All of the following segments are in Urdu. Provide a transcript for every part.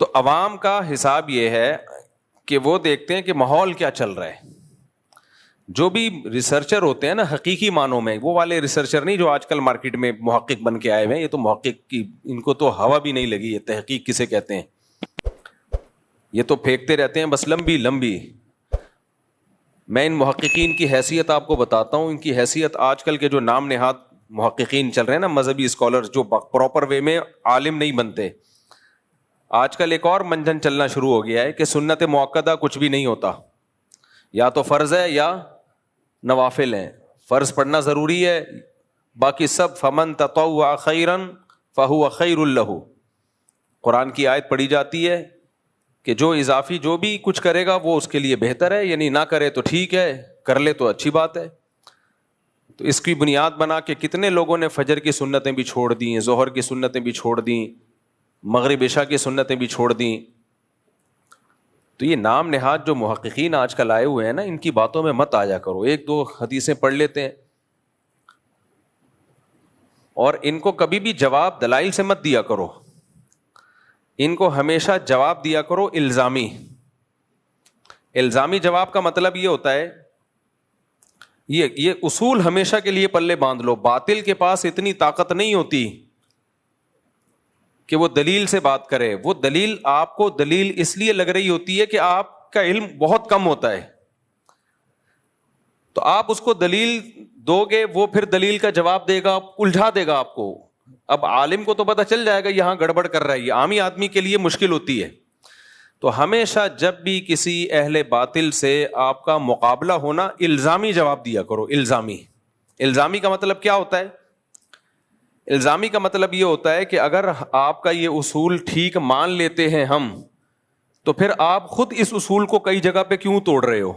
تو عوام کا حساب یہ ہے کہ وہ دیکھتے ہیں کہ ماحول کیا چل رہا ہے. جو بھی ریسرچر ہوتے ہیں نا حقیقی معنوں میں, وہ والے ریسرچر نہیں جو آج کل مارکیٹ میں محقق بن کے آئے ہوئے ہیں, یہ تو محقق کی ان کو تو ہوا بھی نہیں لگی. یہ تحقیق کسے کہتے ہیں؟ یہ تو پھینکتے رہتے ہیں بس لمبی لمبی. میں ان محققین کی حیثیت آپ کو بتاتا ہوں. ان کی حیثیت آج کل کے جو نام نہاد محققین چل رہے ہیں نا, مذہبی اسکالر جو پراپر وے میں عالم نہیں بنتے, آج کل ایک اور منجن چلنا شروع ہو گیا ہے کہ سنت مؤکدہ کچھ بھی نہیں ہوتا, یا تو فرض ہے یا نوافل ہیں. فرض پڑھنا ضروری ہے, باقی سب فمن تطوع خیرا فہو خیر لہ. قرآن کی آیت پڑھی جاتی ہے کہ جو اضافی جو بھی کچھ کرے گا وہ اس کے لیے بہتر ہے, یعنی نہ کرے تو ٹھیک ہے, کر لے تو اچھی بات ہے. تو اس کی بنیاد بنا کے کتنے لوگوں نے فجر کی سنتیں بھی چھوڑ دیں, ظہر کی سنتیں بھی چھوڑ دیں, مغرب عشاء کی سنتیں بھی چھوڑ دیں. تو یہ نام نہاد جو محققین آج کل آئے ہوئے ہیں نا, ان کی باتوں میں مت آیا کرو. ایک دو حدیثیں پڑھ لیتے ہیں اور ان کو کبھی بھی جواب دلائل سے مت دیا کرو. ان کو ہمیشہ جواب دیا کرو الزامی. الزامی جواب کا مطلب یہ ہوتا ہے, یہ اصول ہمیشہ کے لیے پلے باندھ لو. باطل کے پاس اتنی طاقت نہیں ہوتی کہ وہ دلیل سے بات کرے. وہ دلیل آپ کو دلیل اس لیے لگ رہی ہوتی ہے کہ آپ کا علم بہت کم ہوتا ہے, تو آپ اس کو دلیل دو گے, وہ پھر دلیل کا جواب دے گا, الجھا دے گا آپ کو. اب عالم کو تو پتہ چل جائے گا یہاں گڑبڑ کر رہا ہے, یہ عامی آدمی کے لیے مشکل ہوتی ہے. تو ہمیشہ جب بھی کسی اہل باطل سے آپ کا مقابلہ ہونا, الزامی جواب دیا کرو. الزامی کا مطلب کیا ہوتا ہے؟ الزامی کا مطلب یہ ہوتا ہے کہ اگر آپ کا یہ اصول ٹھیک مان لیتے ہیں ہم, تو پھر آپ خود اس اصول کو کئی جگہ پہ کیوں توڑ رہے ہو؟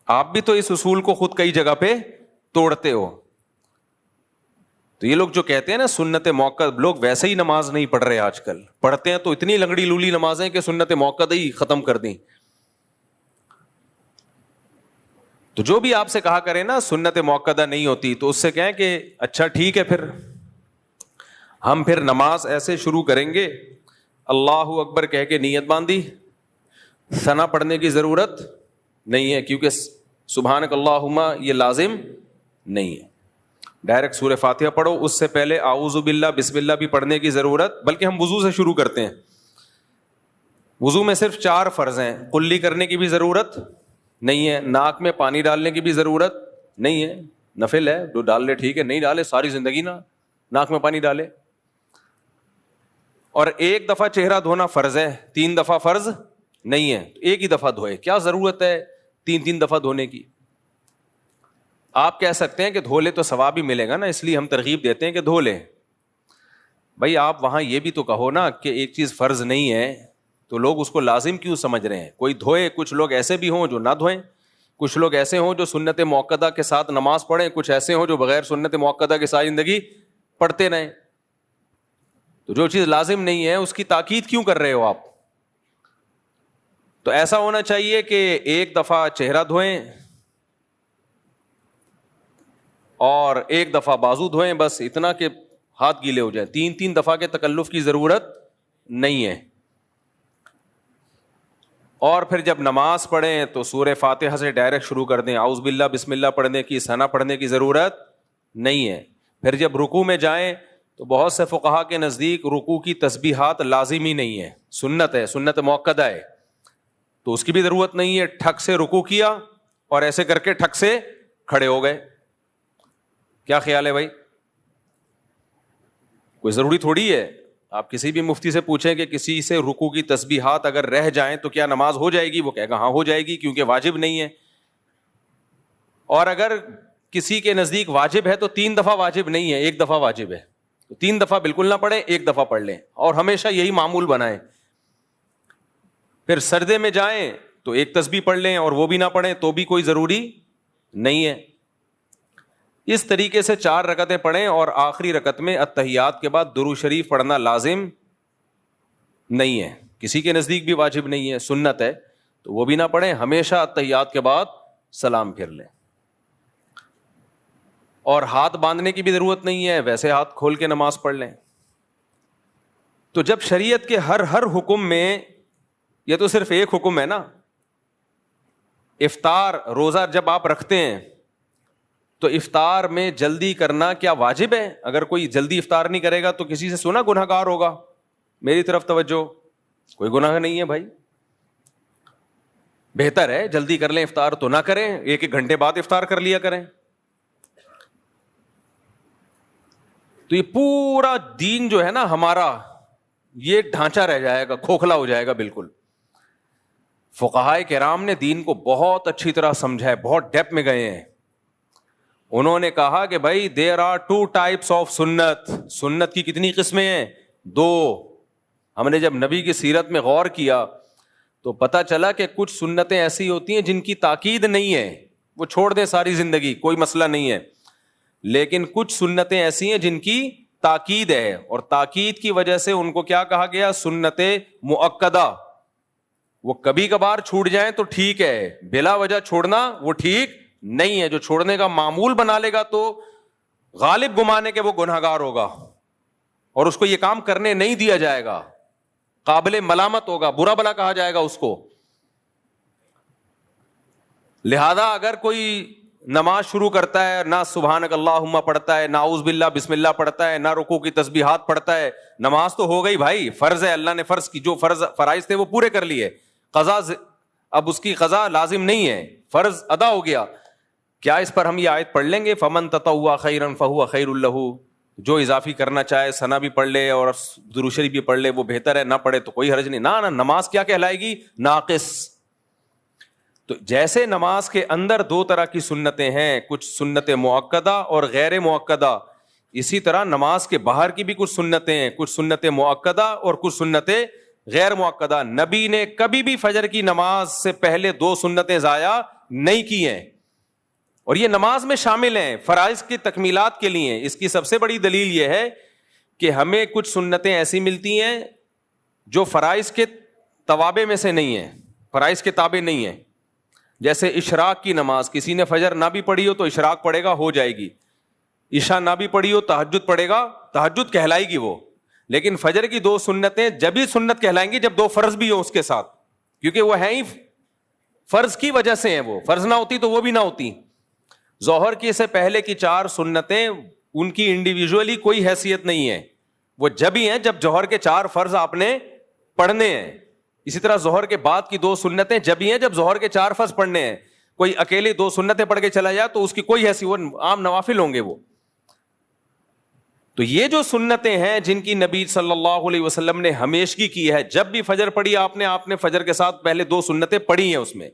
آپ بھی تو اس اصول کو خود کئی جگہ پہ توڑتے ہو. تو یہ لوگ جو کہتے ہیں نا سنت موقع, لوگ ویسے ہی نماز نہیں پڑھ رہے آج کل. پڑھتے ہیں تو اتنی لنگڑی لولی نمازیں کہ سنت موقع ہی ختم کر دیں. تو جو بھی آپ سے کہا کرے نا سنت موقع نہیں ہوتی, تو اس سے کہیں کہ اچھا ٹھیک ہے, پھر ہم پھر نماز ایسے شروع کریں گے, اللہ اکبر کہہ کے نیت باندھی, ثنا پڑھنے کی ضرورت نہیں ہے کیونکہ سبحانک اللہم یہ لازم نہیں ہے. ڈائریکٹ سورہ فاتحہ پڑھو, اس سے پہلے اعوذ باللہ بسم اللہ بھی پڑھنے کی ضرورت, بلکہ ہم وضو سے شروع کرتے ہیں. وضو میں صرف 4 فرض ہیں, کلی کرنے کی بھی ضرورت نہیں ہے, ناک میں پانی ڈالنے کی بھی ضرورت نہیں ہے, نفل ہے جو ڈال لے ٹھیک ہے, نہیں ڈالے ساری زندگی نہ ناک میں پانی ڈالے. اور 1 دفعہ چہرہ دھونا فرض ہے, 3 دفعہ فرض نہیں ہے, ایک ہی دفعہ دھوئے. کیا ضرورت ہے 3 دفعہ دھونے کی؟ آپ کہہ سکتے ہیں کہ دھو لے تو ثواب ہی ملے گا نا, اس لیے ہم ترغیب دیتے ہیں کہ دھو لیں. بھائی آپ وہاں یہ بھی تو کہو نا کہ ایک چیز فرض نہیں ہے تو لوگ اس کو لازم کیوں سمجھ رہے ہیں؟ کوئی دھوئے, کچھ لوگ ایسے بھی ہوں جو نہ دھوئیں, کچھ لوگ ایسے ہوں جو سنت موقدہ کے ساتھ نماز پڑھیں, کچھ ایسے ہوں جو بغیر سنت موقدہ کے ساری زندگی پڑھتے رہیں. تو جو چیز لازم نہیں ہے اس کی تاکید کیوں کر رہے ہو آپ؟ تو ایسا ہونا چاہیے کہ 1 دفعہ چہرہ دھوئیں اور 1 دفعہ بازو دھوئیں, بس اتنا کہ ہاتھ گیلے ہو جائیں. 3 دفعہ کے تکلف کی ضرورت نہیں ہے. اور پھر جب نماز پڑھیں تو سورہ فاتحہ سے ڈائریکٹ شروع کر دیں, اعوذ باللہ بسم اللہ پڑھنے کی, ثنا پڑھنے کی ضرورت نہیں ہے. پھر جب رکوع میں جائیں تو بہت سے فقہا کے نزدیک رکوع کی تسبیحات لازمی نہیں ہے, سنت ہے, سنت موقدہ ہے, تو اس کی بھی ضرورت نہیں ہے. ٹھک سے رکوع کیا اور ایسے کر کے ٹھک سے کھڑے ہو گئے. کیا خیال ہے بھائی؟ کوئی ضروری تھوڑی ہے. آپ کسی بھی مفتی سے پوچھیں کہ کسی سے رکوع کی تسبیحات اگر رہ جائیں تو کیا نماز ہو جائے گی؟ وہ کہے گا ہاں ہو جائے گی, کیونکہ واجب نہیں ہے. اور اگر کسی کے نزدیک واجب ہے تو 3 دفعہ واجب نہیں ہے, 1 دفعہ واجب ہے. تو 3 دفعہ بالکل نہ پڑھیں, 1 دفعہ پڑھ لیں, اور ہمیشہ یہی معمول بنائیں. پھر سجدے میں جائیں تو 1 تسبیح پڑھ لیں اور وہ بھی نہ پڑھیں تو بھی کوئی ضروری نہیں ہے. اس طریقے سے 4 رکعتیں پڑھیں, اور آخری رکعت میں اتحیات کے بعد درود شریف پڑھنا لازم نہیں ہے. کسی کے نزدیک بھی واجب نہیں ہے, سنت ہے, تو وہ بھی نہ پڑھیں. ہمیشہ اتحیات کے بعد سلام پھر لیں. اور ہاتھ باندھنے کی بھی ضرورت نہیں ہے, ویسے ہاتھ کھول کے نماز پڑھ لیں. تو جب شریعت کے ہر حکم میں یہ تو صرف ایک حکم ہے نا، افطار روزہ جب آپ رکھتے ہیں تو افطار میں جلدی کرنا کیا واجب ہے؟ اگر کوئی جلدی افطار نہیں کرے گا تو کسی سے سنا گناہ گار ہوگا؟ میری طرف توجہ، کوئی گناہ نہیں ہے بھائی، بہتر ہے جلدی کر لیں افطار تو نہ کریں، ایک ایک گھنٹے بعد افطار کر لیا کریں. تو یہ پورا دین جو ہے نا ہمارا، یہ ڈھانچہ رہ جائے گا، کھوکھلا ہو جائے گا بالکل. فقہائے کرام نے دین کو بہت اچھی طرح سمجھا ہے، بہت ڈیپ میں گئے ہیں. انہوں نے کہا کہ بھائی دیر آر 2 types آف سنت. سنت کی کتنی قسمیں ہیں؟ 2. ہم نے جب نبی کی سیرت میں غور کیا تو پتا چلا کہ کچھ سنتیں ایسی ہوتی ہیں جن کی تاکید نہیں ہے، وہ چھوڑ دیں ساری زندگی کوئی مسئلہ نہیں ہے. لیکن کچھ سنتیں ایسی ہیں جن کی تاکید ہے، اور تاکید کی وجہ سے ان کو کیا کہا گیا؟ سنت مؤکدہ. وہ کبھی کبھار چھوٹ جائیں تو ٹھیک ہے، بلا وجہ چھوڑنا وہ ٹھیک نہیں ہے. جو چھوڑنے کا معمول بنا لے گا تو غالب گمانے کے وہ گنہگار ہوگا، اور اس کو یہ کام کرنے نہیں دیا جائے گا، قابل ملامت ہوگا، برا بلا کہا جائے گا اس کو. لہذا اگر کوئی نماز شروع کرتا ہے نہ سبحانک اللہم پڑھتا ہے، نہ اعوذ باللہ بسم اللہ پڑھتا ہے، نہ رکوع کی تسبیحات پڑھتا ہے، نماز تو ہو گئی بھائی، فرض ہے، اللہ نے فرض کی، جو فرائض تھے وہ پورے کر لیے، قضا اب اس کی قضا لازم نہیں ہے، فرض ادا ہو گیا. کیا اس پر ہم یہ آیت پڑھ لیں گے فمن تطوع خیرا فہو خیر لہ؟ جو اضافی کرنا چاہے ثنا بھی پڑھ لے اور درود شریف بھی پڑھ لے وہ بہتر ہے، نہ پڑھے تو کوئی حرج نہیں. نہ نماز کیا کہلائے گی؟ ناقص. تو جیسے نماز کے اندر 2 طرح کی سنتیں ہیں، کچھ سنت مؤکدہ اور غیر مؤکدہ، اسی طرح نماز کے باہر کی بھی کچھ سنتیں ہیں، کچھ سنت مؤکدہ اور کچھ سنتیں غیر مؤکدہ. نبی نے کبھی بھی فجر کی نماز سے پہلے 2 سنتیں ضائع نہیں کی ہیں، اور یہ نماز میں شامل ہیں فرائض کی تکمیلات کے لیے. اس کی سب سے بڑی دلیل یہ ہے کہ ہمیں کچھ سنتیں ایسی ملتی ہیں جو فرائض کے توابع میں سے نہیں ہیں، فرائض کے تابع نہیں ہیں. جیسے اشراق کی نماز، کسی نے فجر نہ بھی پڑھی ہو تو اشراق پڑھے گا، ہو جائے گی. عشاء نہ بھی پڑھی ہو تہجد پڑھے گا، تہجد کہلائے گی وہ. لیکن فجر کی 2 سنتیں جب ہی سنت کہلائیں گی جب 2 فرض بھی ہو اس کے ساتھ، کیونکہ وہ ہیں ہی فرض کی وجہ سے ہیں، وہ فرض نہ ہوتی تو وہ بھی نہ ہوتی. ظہر کی سے پہلے کی 4 سنتیں ان کی انڈیویجولی کوئی حیثیت نہیں ہے، وہ جب ہی ہیں جب ظہر کے 4 فرض آپ نے پڑھنے ہیں. اسی طرح ظہر کے بعد کی 2 سنتیں جب ہی ہیں جب ظہر کے 4 فرض پڑھنے ہیں. کوئی اکیلے 2 سنتیں پڑھ کے چلا جائے تو اس کی کوئی حیثیت، وہ عام نوافل ہوں گے وہ. تو یہ جو سنتیں ہیں جن کی نبی صلی اللہ علیہ وسلم نے ہمیشگی کی ہے، جب بھی فجر پڑھی آپ نے فجر کے ساتھ پہلے 2 سنتیں پڑھی ہیں. اس میں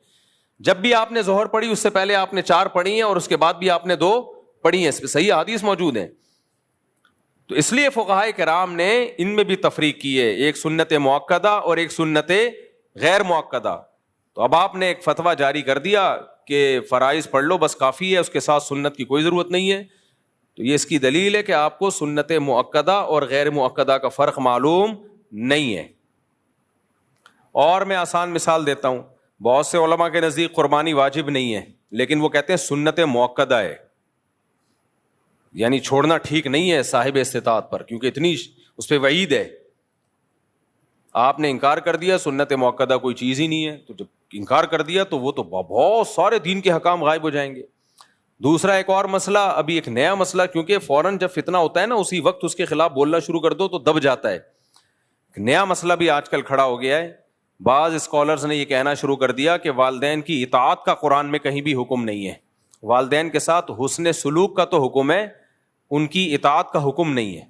جب بھی آپ نے ظہر پڑھی اس سے پہلے آپ نے 4 پڑھی ہیں، اور اس کے بعد بھی آپ نے 2 پڑھی ہیں. اس پہ صحیح حدیث موجود ہیں. تو اس لیے فقہائے کرام نے ان میں بھی تفریق کی ہے، ایک سنت مؤکدہ اور ایک سنت غیر مؤکدہ. تو اب آپ نے ایک فتویٰ جاری کر دیا کہ فرائض پڑھ لو بس کافی ہے، اس کے ساتھ سنت کی کوئی ضرورت نہیں ہے. تو یہ اس کی دلیل ہے کہ آپ کو سنت مؤکدہ اور غیر مؤکدہ کا فرق معلوم نہیں ہے. اور میں آسان مثال دیتا ہوں، بہت سے علماء کے نزدیک قربانی واجب نہیں ہے، لیکن وہ کہتے ہیں سنت مؤکدہ ہے، یعنی چھوڑنا ٹھیک نہیں ہے صاحب استطاعت پر، کیونکہ اتنی اس پہ وعید ہے. آپ نے انکار کر دیا سنت مؤکدہ کوئی چیز ہی نہیں ہے، تو جب انکار کر دیا تو وہ تو بہت سارے دین کے حکام غائب ہو جائیں گے. دوسرا ایک اور مسئلہ، ابھی ایک نیا مسئلہ، کیونکہ فوراً جب فتنہ ہوتا ہے نا اسی وقت اس کے خلاف بولنا شروع کر دو تو دب جاتا ہے. ایک نیا مسئلہ بھی آج کل کھڑا ہو گیا ہے. بعض اسکالرز نے یہ کہنا شروع کر دیا کہ والدین کی اطاعت کا قرآن میں کہیں بھی حکم نہیں ہے. والدین کے ساتھ حسن سلوک کا تو حکم ہے، ان کی اطاعت کا حکم نہیں ہے.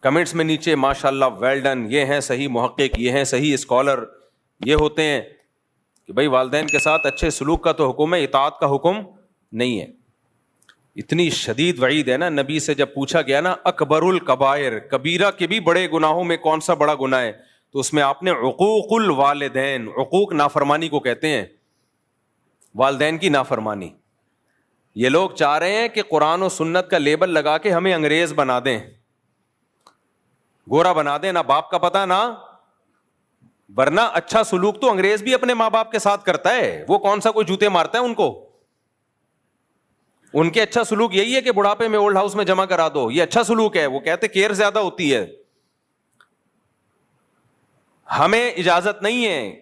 کمنٹس میں نیچے ماشاءاللہ ویل ڈن، یہ ہیں صحیح محقق، یہ ہیں صحیح اسکالر، یہ ہوتے ہیں کہ بھائی والدین کے ساتھ اچھے سلوک کا تو حکم ہے، اطاعت کا حکم نہیں ہے. اتنی شدید وعید ہے نا. نبی سے جب پوچھا گیا نا اکبر الکبائر، کبیرہ کے بھی بڑے گناہوں میں کون سا بڑا گناہ ہے، تو اس میں آپ نے عقوق الوالدین، عقوق نافرمانی کو کہتے ہیں، والدین کی نافرمانی. یہ لوگ چاہ رہے ہیں کہ قرآن و سنت کا لیبل لگا کے ہمیں انگریز بنا دیں، گورا بنا دیں، نہ باپ کا پتہ نہ، ورنہ اچھا سلوک تو انگریز بھی اپنے ماں باپ کے ساتھ کرتا ہے. وہ کون سا کوئی جوتے مارتا ہے ان کو؟ ان کے اچھا سلوک یہی ہے کہ بڑھاپے میں اولڈ ہاؤس میں جمع کرا دو، یہ اچھا سلوک ہے. وہ کہتے کیئر زیادہ ہوتی ہے. ہمیں اجازت نہیں ہے.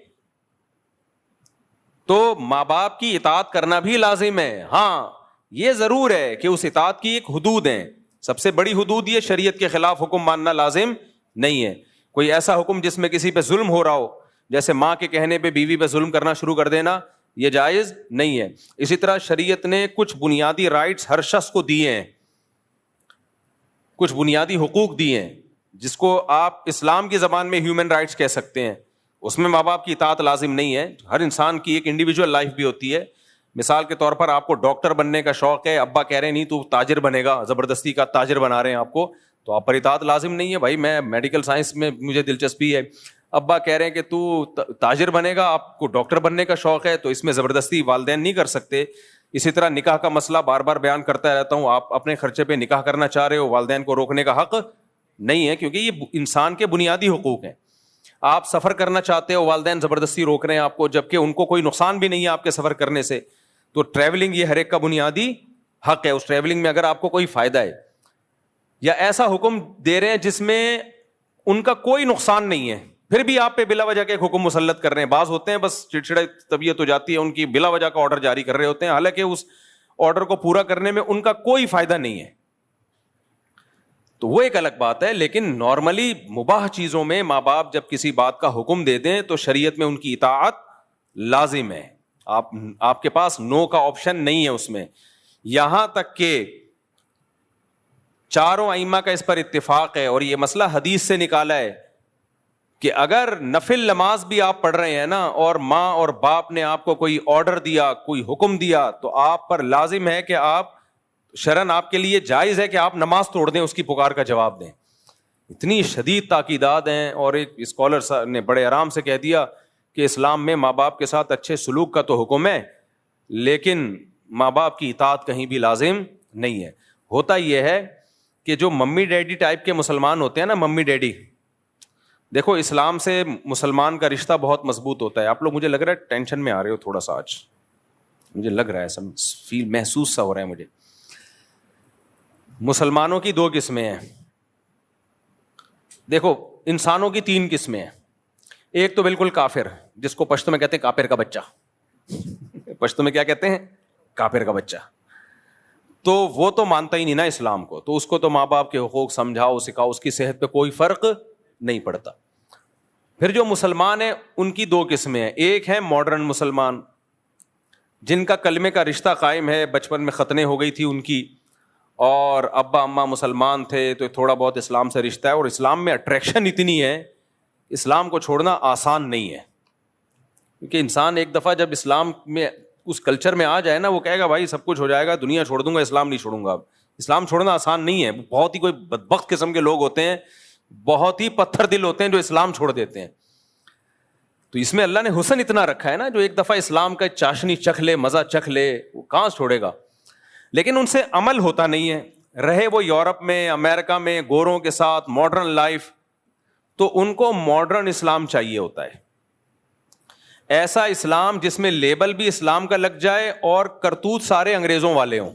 تو ماں باپ کی اطاعت کرنا بھی لازم ہے. ہاں یہ ضرور ہے کہ اس اطاعت کی ایک حدود ہے. سب سے بڑی حدود یہ شریعت کے خلاف حکم ماننا لازم نہیں ہے. کوئی ایسا حکم جس میں کسی پہ ظلم ہو رہا ہو, جیسے ماں کے کہنے پہ بیوی پہ ظلم کرنا شروع کر دینا, یہ جائز نہیں ہے. اسی طرح شریعت نے کچھ بنیادی رائٹس ہر شخص کو دیے ہیں, کچھ بنیادی حقوق دیے ہیں, جس کو آپ اسلام کی زبان میں ہیومن رائٹس کہہ سکتے ہیں. اس میں ماں باپ کی اطاعت لازم نہیں ہے. ہر انسان کی ایک انڈیویجول لائف بھی ہوتی ہے. مثال کے طور پر آپ کو ڈاکٹر بننے کا شوق ہے, ابا کہہ رہے ہیں نہیں تو تاجر بنے گا, زبردستی کا تاجر بنا رہے ہیں آپ کو, تو آپ پر اطاعت لازم نہیں ہے. بھائی میں میڈیکل سائنس میں مجھے دلچسپی ہے, ابا کہہ رہے ہیں کہ تو تاجر بنے گا, آپ کو ڈاکٹر بننے کا شوق ہے, تو اس میں زبردستی والدین نہیں کر سکتے. اسی طرح نکاح کا مسئلہ بار بار بیان کرتا رہتا ہوں, آپ اپنے خرچے پہ نکاح کرنا چاہ رہے ہو, والدین کو روکنے کا حق نہیں ہے, کیونکہ یہ انسان کے بنیادی حقوق ہیں. آپ سفر کرنا چاہتے ہو, والدین زبردستی روک رہے ہیں آپ کو, جبکہ ان کو کوئی نقصان بھی نہیں ہے آپ کے سفر کرنے سے. تو ٹریولنگ یہ ہر ایک کا بنیادی حق ہے. اس ٹریولنگ میں اگر آپ کو کوئی فائدہ ہے, یا ایسا حکم دے رہے ہیں جس میں ان کا کوئی نقصان نہیں ہے, پھر بھی آپ پہ بلا وجہ کے ایک حکم مسلط کر رہے ہیں. بعض ہوتے ہیں بس چڑچڑے طبیعت ہو جاتی ہے ان کی, بلا وجہ کا آرڈر جاری کر رہے ہوتے ہیں, حالانکہ اس آرڈر کو پورا کرنے میں ان کا کوئی فائدہ نہیں ہے, تو وہ ایک الگ بات ہے. لیکن نارملی مباح چیزوں میں ماں باپ جب کسی بات کا حکم دے دیں تو شریعت میں ان کی اطاعت لازم ہے. آپ کے پاس نو کا آپشن نہیں ہے اس میں. یہاں تک کہ چاروں ائمہ کا اس پر اتفاق ہے, اور یہ مسئلہ حدیث سے نکالا ہے, کہ اگر نفل نماز بھی آپ پڑھ رہے ہیں نا, اور ماں اور باپ نے آپ کو کوئی آرڈر دیا, کوئی حکم دیا, تو آپ پر لازم ہے کہ آپ شرعاً آپ کے لیے جائز ہے کہ آپ نماز توڑ دیں, اس کی پکار کا جواب دیں. اتنی شدید تاکیدات ہیں. اور ایک اسکالر نے بڑے آرام سے کہہ دیا کہ اسلام میں ماں باپ کے ساتھ اچھے سلوک کا تو حکم ہے, لیکن ماں باپ کی اطاعت کہیں بھی لازم نہیں ہے. ہوتا یہ ہے کہ جو ممی ڈیڈی ٹائپ کے مسلمان ہوتے ہیں نا, ممی ڈیڈی, دیکھو اسلام سے مسلمان کا رشتہ بہت مضبوط ہوتا ہے. آپ لوگ مجھے لگ رہا ہے ٹینشن میں آ رہے ہو تھوڑا سا, آج مجھے لگ رہا ہے سب فیل محسوس سا ہو رہا ہے مجھے. مسلمانوں کی دو قسمیں ہیں. دیکھو انسانوں کی تین قسمیں ہیں. ایک تو بالکل کافر, جس کو پشتو میں کہتے ہیں کافر کا بچہ. پشتو میں کیا کہتے ہیں؟ کافر کا بچہ. تو وہ تو مانتا ہی نہیں نا اسلام کو, تو اس کو تو ماں باپ کے حقوق سمجھاؤ سکھاؤ, اس کی صحت پہ کوئی فرق نہیں پڑتا. پھر جو مسلمان ہیں ان کی دو قسمیں ہیں. ایک ہے ماڈرن مسلمان, جن کا کلمے کا رشتہ قائم ہے, بچپن میں ختنیں ہو گئی تھی ان کی, اور ابا اماں مسلمان تھے, تو تھوڑا بہت اسلام سے رشتہ ہے, اور اسلام میں اٹریکشن اتنی ہے, اسلام کو چھوڑنا آسان نہیں ہے. کیونکہ انسان ایک دفعہ جب اسلام میں اس کلچر میں آ جائے نا, وہ کہے گا بھائی سب کچھ ہو جائے گا, دنیا چھوڑ دوں گا, اسلام نہیں چھوڑوں گا. اب اسلام چھوڑنا آسان نہیں ہے. بہت ہی کوئی بدبخت قسم کے لوگ ہوتے ہیں, بہت ہی پتھر دل ہوتے ہیں جو اسلام چھوڑ دیتے ہیں. تو اس میں اللہ نے حسن اتنا رکھا ہے نا, جو ایک دفعہ اسلام کا چاشنی چکھ لے, مزہ چکھ لے, وہ کہاں چھوڑے گا. لیکن ان سے عمل ہوتا نہیں ہے. رہے وہ یورپ میں, امریکہ میں, گوروں کے ساتھ ماڈرن لائف, تو ان کو ماڈرن اسلام چاہیے ہوتا ہے. ایسا اسلام جس میں لیبل بھی اسلام کا لگ جائے اور کرتوت سارے انگریزوں والے ہوں.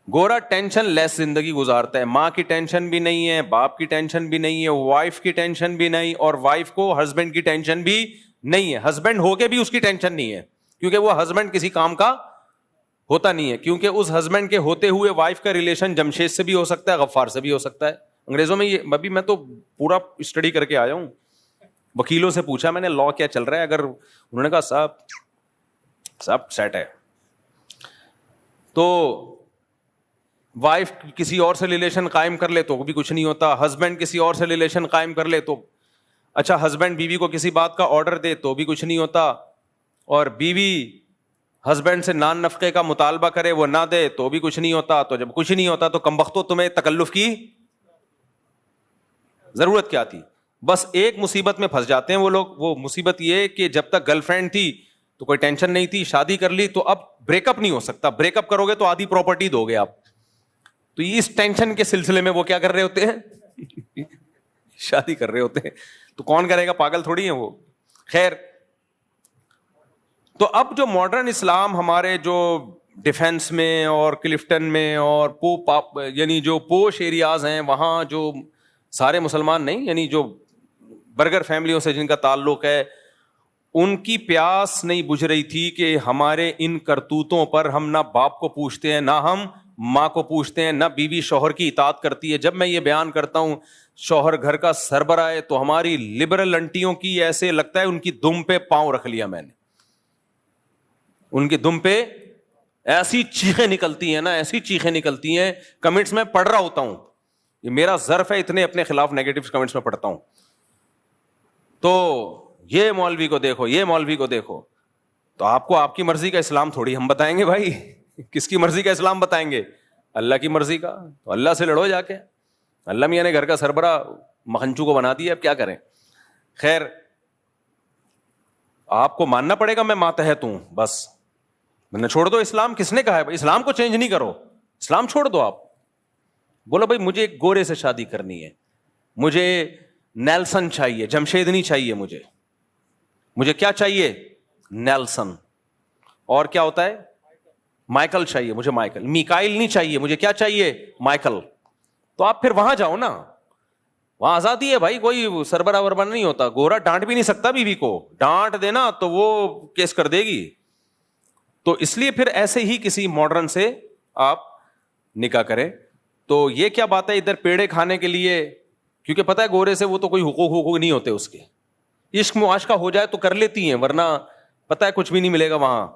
گورا ٹینشن لیس زندگی گزارتا ہے, ماں کی ٹینشن بھی نہیں ہے, باپ کی ٹینشن بھی نہیں ہے, وائف کی ٹینشن بھی نہیں, اور وائف کو ہسبینڈ کی ٹینشن بھی نہیں ہے. ہسبینڈ ہو کے بھی اس کی ٹینشن نہیں ہے, کیونکہ وہ ہسبینڈ کسی کام کا ہوتا نہیں ہے. کیونکہ اس ہسبینڈ کے ہوتے ہوئے وائف کا ریلیشن جمشید سے بھی ہو سکتا ہے, غفار سے بھی ہو سکتا ہے. انگریزوں میں یہ ابھی میں تو پورا اسٹڈی کر کے آیا ہوں, وکیلوں سے پوچھا میں نے لا کیا چل رہا ہے, اگر انہوں نے کہا صاحب سیٹ ہے, تو وائف کسی اور سے ریلیشن قائم کر لے تو بھی کچھ نہیں ہوتا, ہسبینڈ کسی اور سے ریلیشن قائم کر لے تو اچھا, ہسبینڈ بیوی کو کسی بات کا آرڈر دے تو بھی کچھ نہیں ہوتا, اور بیوی ہسبینڈ سے نان نفقے کا مطالبہ کرے وہ نہ دے تو بھی کچھ نہیں ہوتا. تو جب کچھ نہیں ہوتا تو کمبختو تمہیں تکلف کی ضرورت کیا تھی. بس ایک مصیبت میں پھنس جاتے ہیں وہ لوگ. وہ مصیبت یہ کہ جب تک گرل فرینڈ تھی تو کوئی ٹینشن نہیں تھی, شادی کر لی تو اب بریک اپ نہیں ہو سکتا, بریک اپ کرو گے تو آدھی پراپرٹی دو گے آپ. تو اس ٹینشن کے سلسلے میں وہ کیا کر رہے ہوتے ہیں, شادی کر رہے ہوتے ہیں. تو کون کرے گا, پاگل تھوڑی ہیں وہ. خیر, تو اب جو ماڈرن اسلام ہمارے جو ڈیفینس میں اور کلفٹن میں اور یعنی جو پوش ایریاز ہیں وہاں جو سارے مسلمان نہیں, یعنی جو برگر فیملیوں سے جن کا تعلق ہے, ان کی پیاس نہیں بجھ رہی تھی کہ ہمارے ان کرتوتوں پر ہم نہ باپ کو پوچھتے ہیں, نہ ہم ماں کو پوچھتے ہیں, نہ بیوی شوہر کی اطاعت کرتی ہے. جب میں یہ بیان کرتا ہوں شوہر گھر کا سربراہ ہے, تو ہماری لبرل انٹیوں کی ایسے لگتا ہے ان کی دم پہ پاؤں رکھ لیا میں نے, ان کی دم پہ ایسی چیخیں نکلتی ہیں نا, ایسی چیخیں نکلتی ہیں. کمنٹس میں پڑھ رہا ہوتا ہوں, یہ میرا ظرف ہے, اتنے اپنے خلاف نیگیٹو کمنٹس میں پڑھتا ہوں. تو یہ مولوی کو دیکھو, یہ مولوی کو دیکھو. تو آپ کو آپ کی مرضی کا اسلام تھوڑی ہم بتائیں گے بھائی, کس کی مرضی کا اسلام بتائیں گے؟ اللہ کی مرضی کا. تو اللہ سے لڑو جا کے. اللہ میاں نے گھر کا سربراہ مکھنچو کو بنا دیا, اب کیا کریں. خیر, آپ کو ماننا پڑے گا میں ماتحت ہوں, بس میں نے چھوڑ دو اسلام. کس نے کہا ہے بھائی اسلام کو چینج نہیں کرو, اسلام چھوڑ دو. آپ بولو بھائی مجھے ایک گورے سے شادی کرنی ہے, مجھے نیلسن چاہیے, جمشیدنی چاہیے, مجھے کیا چاہیے؟ نیلسن. اور کیا ہوتا ہے؟ مائیکل چاہیے, مجھے مائیکل. میکائل نہیں چاہیے, مجھے کیا چاہیے؟ مائیکل. تو آپ پھر وہاں جاؤ نا, وہاں آزادی ہے بھائی, کوئی سربراہ وربراہ نہیں ہوتا. گورا ڈانٹ بھی نہیں سکتا بیوی کو, ڈانٹ دینا تو وہ کیس کر دے گی. تو اس لیے پھر ایسے ہی کسی ماڈرن سے آپ نکاح کریں. تو یہ کیا بات ہے ادھر پیڑے کھانے کے لیے, کیونکہ پتہ ہے گورے سے وہ تو کوئی حقوق نہیں ہوتے اس کے. عشق معاشقہ ہو جائے تو کر لیتی ہیں, ورنہ پتہ ہے کچھ بھی نہیں ملے گا وہاں.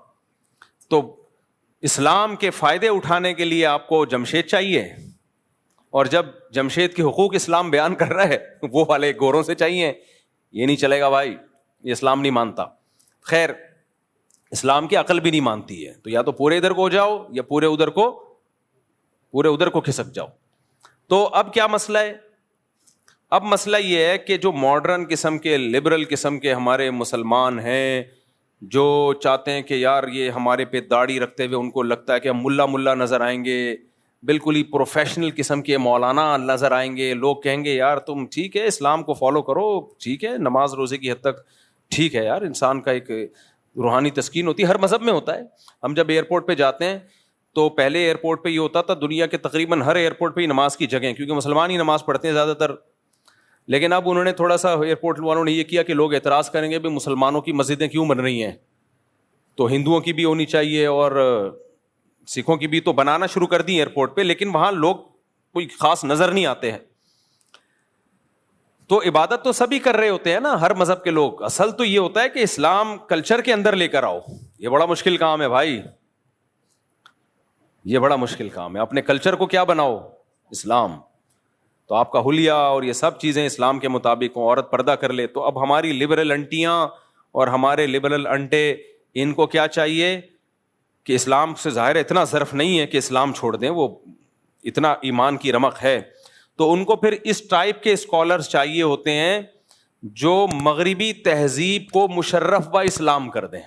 تو اسلام کے فائدے اٹھانے کے لیے آپ کو جمشید چاہیے, اور جب جمشید کے حقوق اسلام بیان کر رہا ہے وہ والے گوروں سے چاہیے. یہ نہیں چلے گا بھائی, یہ اسلام نہیں مانتا. خیر, اسلام کی عقل بھی نہیں مانتی ہے. تو یا تو پورے ادھر کو ہو جاؤ یا پورے ادھر کو کھسک جاؤ. تو اب کیا مسئلہ ہے؟ اب مسئلہ یہ ہے کہ جو ماڈرن قسم کے, لبرل قسم کے ہمارے مسلمان ہیں, جو چاہتے ہیں کہ یار یہ ہمارے پہ داڑھی رکھتے ہوئے ان کو لگتا ہے کہ ہم ملا نظر آئیں گے, بالکل ہی پروفیشنل قسم کے مولانا نظر آئیں گے. لوگ کہیں گے یار تم ٹھیک ہے اسلام کو فالو کرو, ٹھیک ہے نماز روزے کی حد تک ٹھیک ہے یار, انسان کا ایک روحانی تسکین ہوتی ہے, ہر مذہب میں ہوتا ہے. ہم جب ایئرپورٹ پہ جاتے ہیں تو پہلے ایئرپورٹ پہ یہ ہوتا تھا, دنیا کے تقریباً ہر ایئرپورٹ پہ ہی نماز کی جگہ, کیونکہ مسلمان ہی نماز پڑھتے ہیں زیادہ تر. لیکن اب انہوں نے تھوڑا سا ایئرپورٹ والوں نے یہ کیا کہ لوگ اعتراض کریں گے بھی مسلمانوں کی مسجدیں کیوں بن رہی ہیں, تو ہندوؤں کی بھی ہونی چاہیے اور سکھوں کی بھی. تو بنانا شروع کر دی ایئرپورٹ پہ, لیکن وہاں لوگ کوئی خاص نظر نہیں آتے ہیں. تو عبادت تو سبھی کر رہے ہوتے ہیں نا, ہر مذہب کے لوگ. اصل تو یہ ہوتا ہے کہ اسلام کلچر کے اندر لے کر آؤ. یہ بڑا مشکل کام ہے بھائی, یہ بڑا مشکل کام ہے. اپنے کلچر کو کیا بناؤ؟ اسلام. تو آپ کا حلیہ اور یہ سب چیزیں اسلام کے مطابق ہوں, عورت پردہ کر لے. تو اب ہماری لبرل انٹیاں اور ہمارے لبرل انٹے, ان کو کیا چاہیے کہ اسلام سے ظاہر اتنا ظرف نہیں ہے کہ اسلام چھوڑ دیں, وہ اتنا ایمان کی رمق ہے. تو ان کو پھر اس ٹائپ کے اسکالرز چاہیے ہوتے ہیں جو مغربی تہذیب کو مشرف با اسلام کر دیں.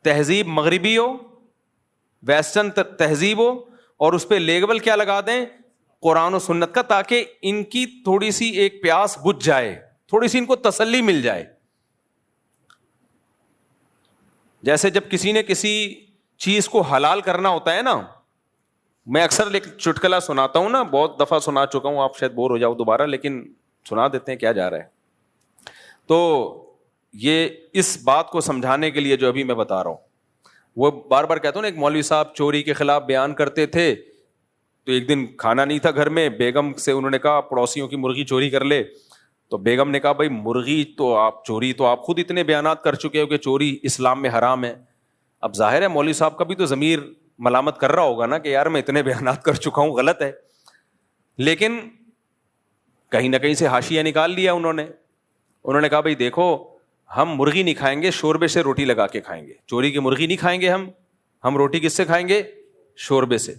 تہذیب مغربی ہو, ویسٹرن تہذیب ہو, اور اس پہ لیبل کیا لگا دیں؟ قرآن و سنت کا, تاکہ ان کی تھوڑی سی ایک پیاس بجھ جائے, تھوڑی سی ان کو تسلی مل جائے. جیسے جب کسی نے کسی چیز کو حلال کرنا ہوتا ہے نا, میں اکثر ایک چٹکلا سناتا ہوں نا, بہت دفعہ سنا چکا ہوں, آپ شاید بور ہو جاؤ دوبارہ, لیکن سنا دیتے ہیں کیا جا رہا ہے. تو یہ اس بات کو سمجھانے کے لیے جو ابھی میں بتا رہا ہوں, وہ بار بار کہتا ہوں نا, ایک مولوی صاحب چوری کے خلاف بیان کرتے تھے. تو ایک دن کھانا نہیں تھا گھر میں, بیگم سے انہوں نے کہا پڑوسیوں کی مرغی چوری کر لے. تو بیگم نے کہا بھائی مرغی تو آپ چوری, تو آپ خود اتنے بیانات کر چکے ہو کہ چوری اسلام میں حرام ہے. اب ظاہر ہے مولوی صاحب کا بھی تو ضمیر ملامت کر رہا ہوگا نا کہ یار میں اتنے بیانات کر چکا ہوں, غلط ہے. لیکن کہیں نہ کہیں سے حاشیہ نکال لیا انہوں نے کہا بھائی دیکھو ہم مرغی نہیں کھائیں گے, شوربے سے روٹی لگا کے کھائیں گے. چوری کی مرغی نہیں کھائیں گے ہم روٹی کس سے کھائیں گے؟ شوربے سے.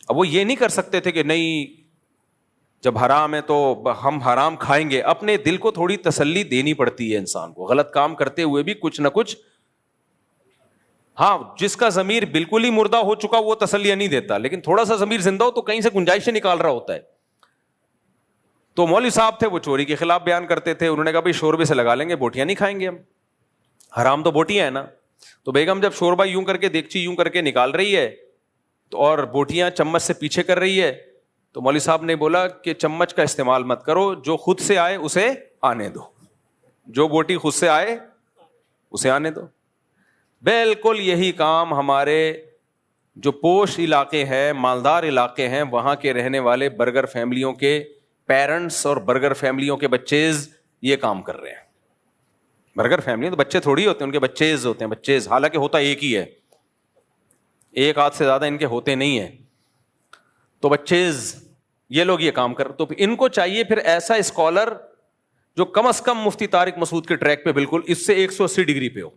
اب وہ یہ نہیں کر سکتے تھے کہ نہیں جب حرام ہے تو ہم حرام کھائیں گے. اپنے دل کو تھوڑی تسلی دینی پڑتی ہے انسان کو, غلط کام کرتے ہوئے بھی کچھ نہ کچھ. ہاں جس کا ضمیر بالکل ہی مردہ ہو چکا وہ تسلیہ نہیں دیتا, لیکن تھوڑا سا ضمیر زندہ ہو تو کہیں سے گنجائشیں نکال رہا ہوتا ہے. تو مولوی صاحب تھے وہ چوری کے خلاف بیان کرتے تھے. انہوں نے کہا بھائی شوربے سے لگا لیں گے, بوٹیاں نہیں کھائیں گے ہم, حرام تو بوٹیاں ہیں نا. تو بیگم جب شوربہ یوں کر کے دیگچی یوں کر کے نکال رہی ہے تو اور بوٹیاں چمچ سے پیچھے کر رہی ہے, تو مولوی صاحب نے بولا کہ چمچ کا استعمال مت کرو, جو خود سے آئے اسے آنے دو, جو بوٹی خود سے آئے اسے آنے دو. بالکل یہی کام ہمارے جو پوش علاقے ہیں, مالدار علاقے ہیں, وہاں کے رہنے والے برگر فیملیوں کے پیرنٹس اور برگر فیملیوں کے بچیز یہ کام کر رہے ہیں. برگر فیملی تو بچے تھوڑی ہوتے ہیں, ان کے بچیز ہوتے ہیں, بچیز, حالانکہ ہوتا ایک ہی ہے, ایک آدھ سے زیادہ ان کے ہوتے نہیں ہیں, تو بچیز یہ لوگ یہ کام کر. تو ان کو چاہیے پھر ایسا اسکالر جو کم از کم مفتی طارق مسعود کے ٹریک پہ بالکل اس سے 180 ڈگری پہ ہو.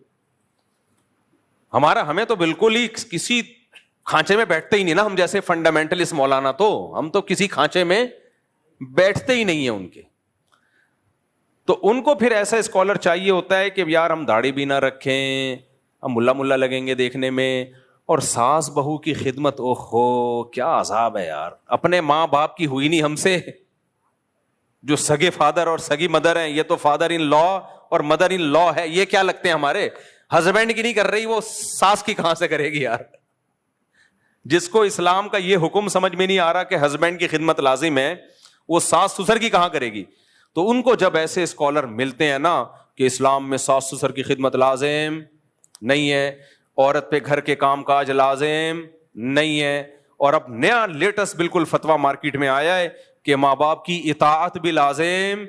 ہمیں تو بالکل ہی کسی کھانچے میں بیٹھتے ہی نہیں نا, ہم جیسے فنڈامنٹلسٹ مولانا, تو ہم تو کسی کھانچے میں بیٹھتے ہی نہیں ہیں ان کے. تو ان کو پھر ایسا اسکالر چاہیے ہوتا ہے کہ یار ہم داڑھی بھی نہ رکھیں, ہم ملا لگیں گے دیکھنے میں, اور ساس بہو کی خدمت, اوہ ہو کیا عذاب ہے یار. اپنے ماں باپ کی ہوئی نہیں ہم سے, جو سگے فادر اور سگی مدر ہیں, یہ تو فادر ان لا اور مدر ان لا ہے, یہ کیا لگتے ہیں ہمارے, ہسبینڈ کی نہیں کر رہی, وہ ساس کی کہاں سے کرے گی یار. جس کو اسلام کا یہ حکم سمجھ میں نہیں آ رہا کہ ہسبینڈ کی خدمت لازم ہے, وہ ساس سسر کی کہاں کرے گی. تو ان کو جب ایسے اسکالر ملتے ہیں نا کہ اسلام میں ساس سسر کی خدمت لازم نہیں ہے, عورت پہ گھر کے کام کاج لازم نہیں ہے, اور اب نیا لیٹسٹ بالکل فتویٰ مارکیٹ میں آیا ہے کہ ماں باپ کی اطاعت بھی لازم,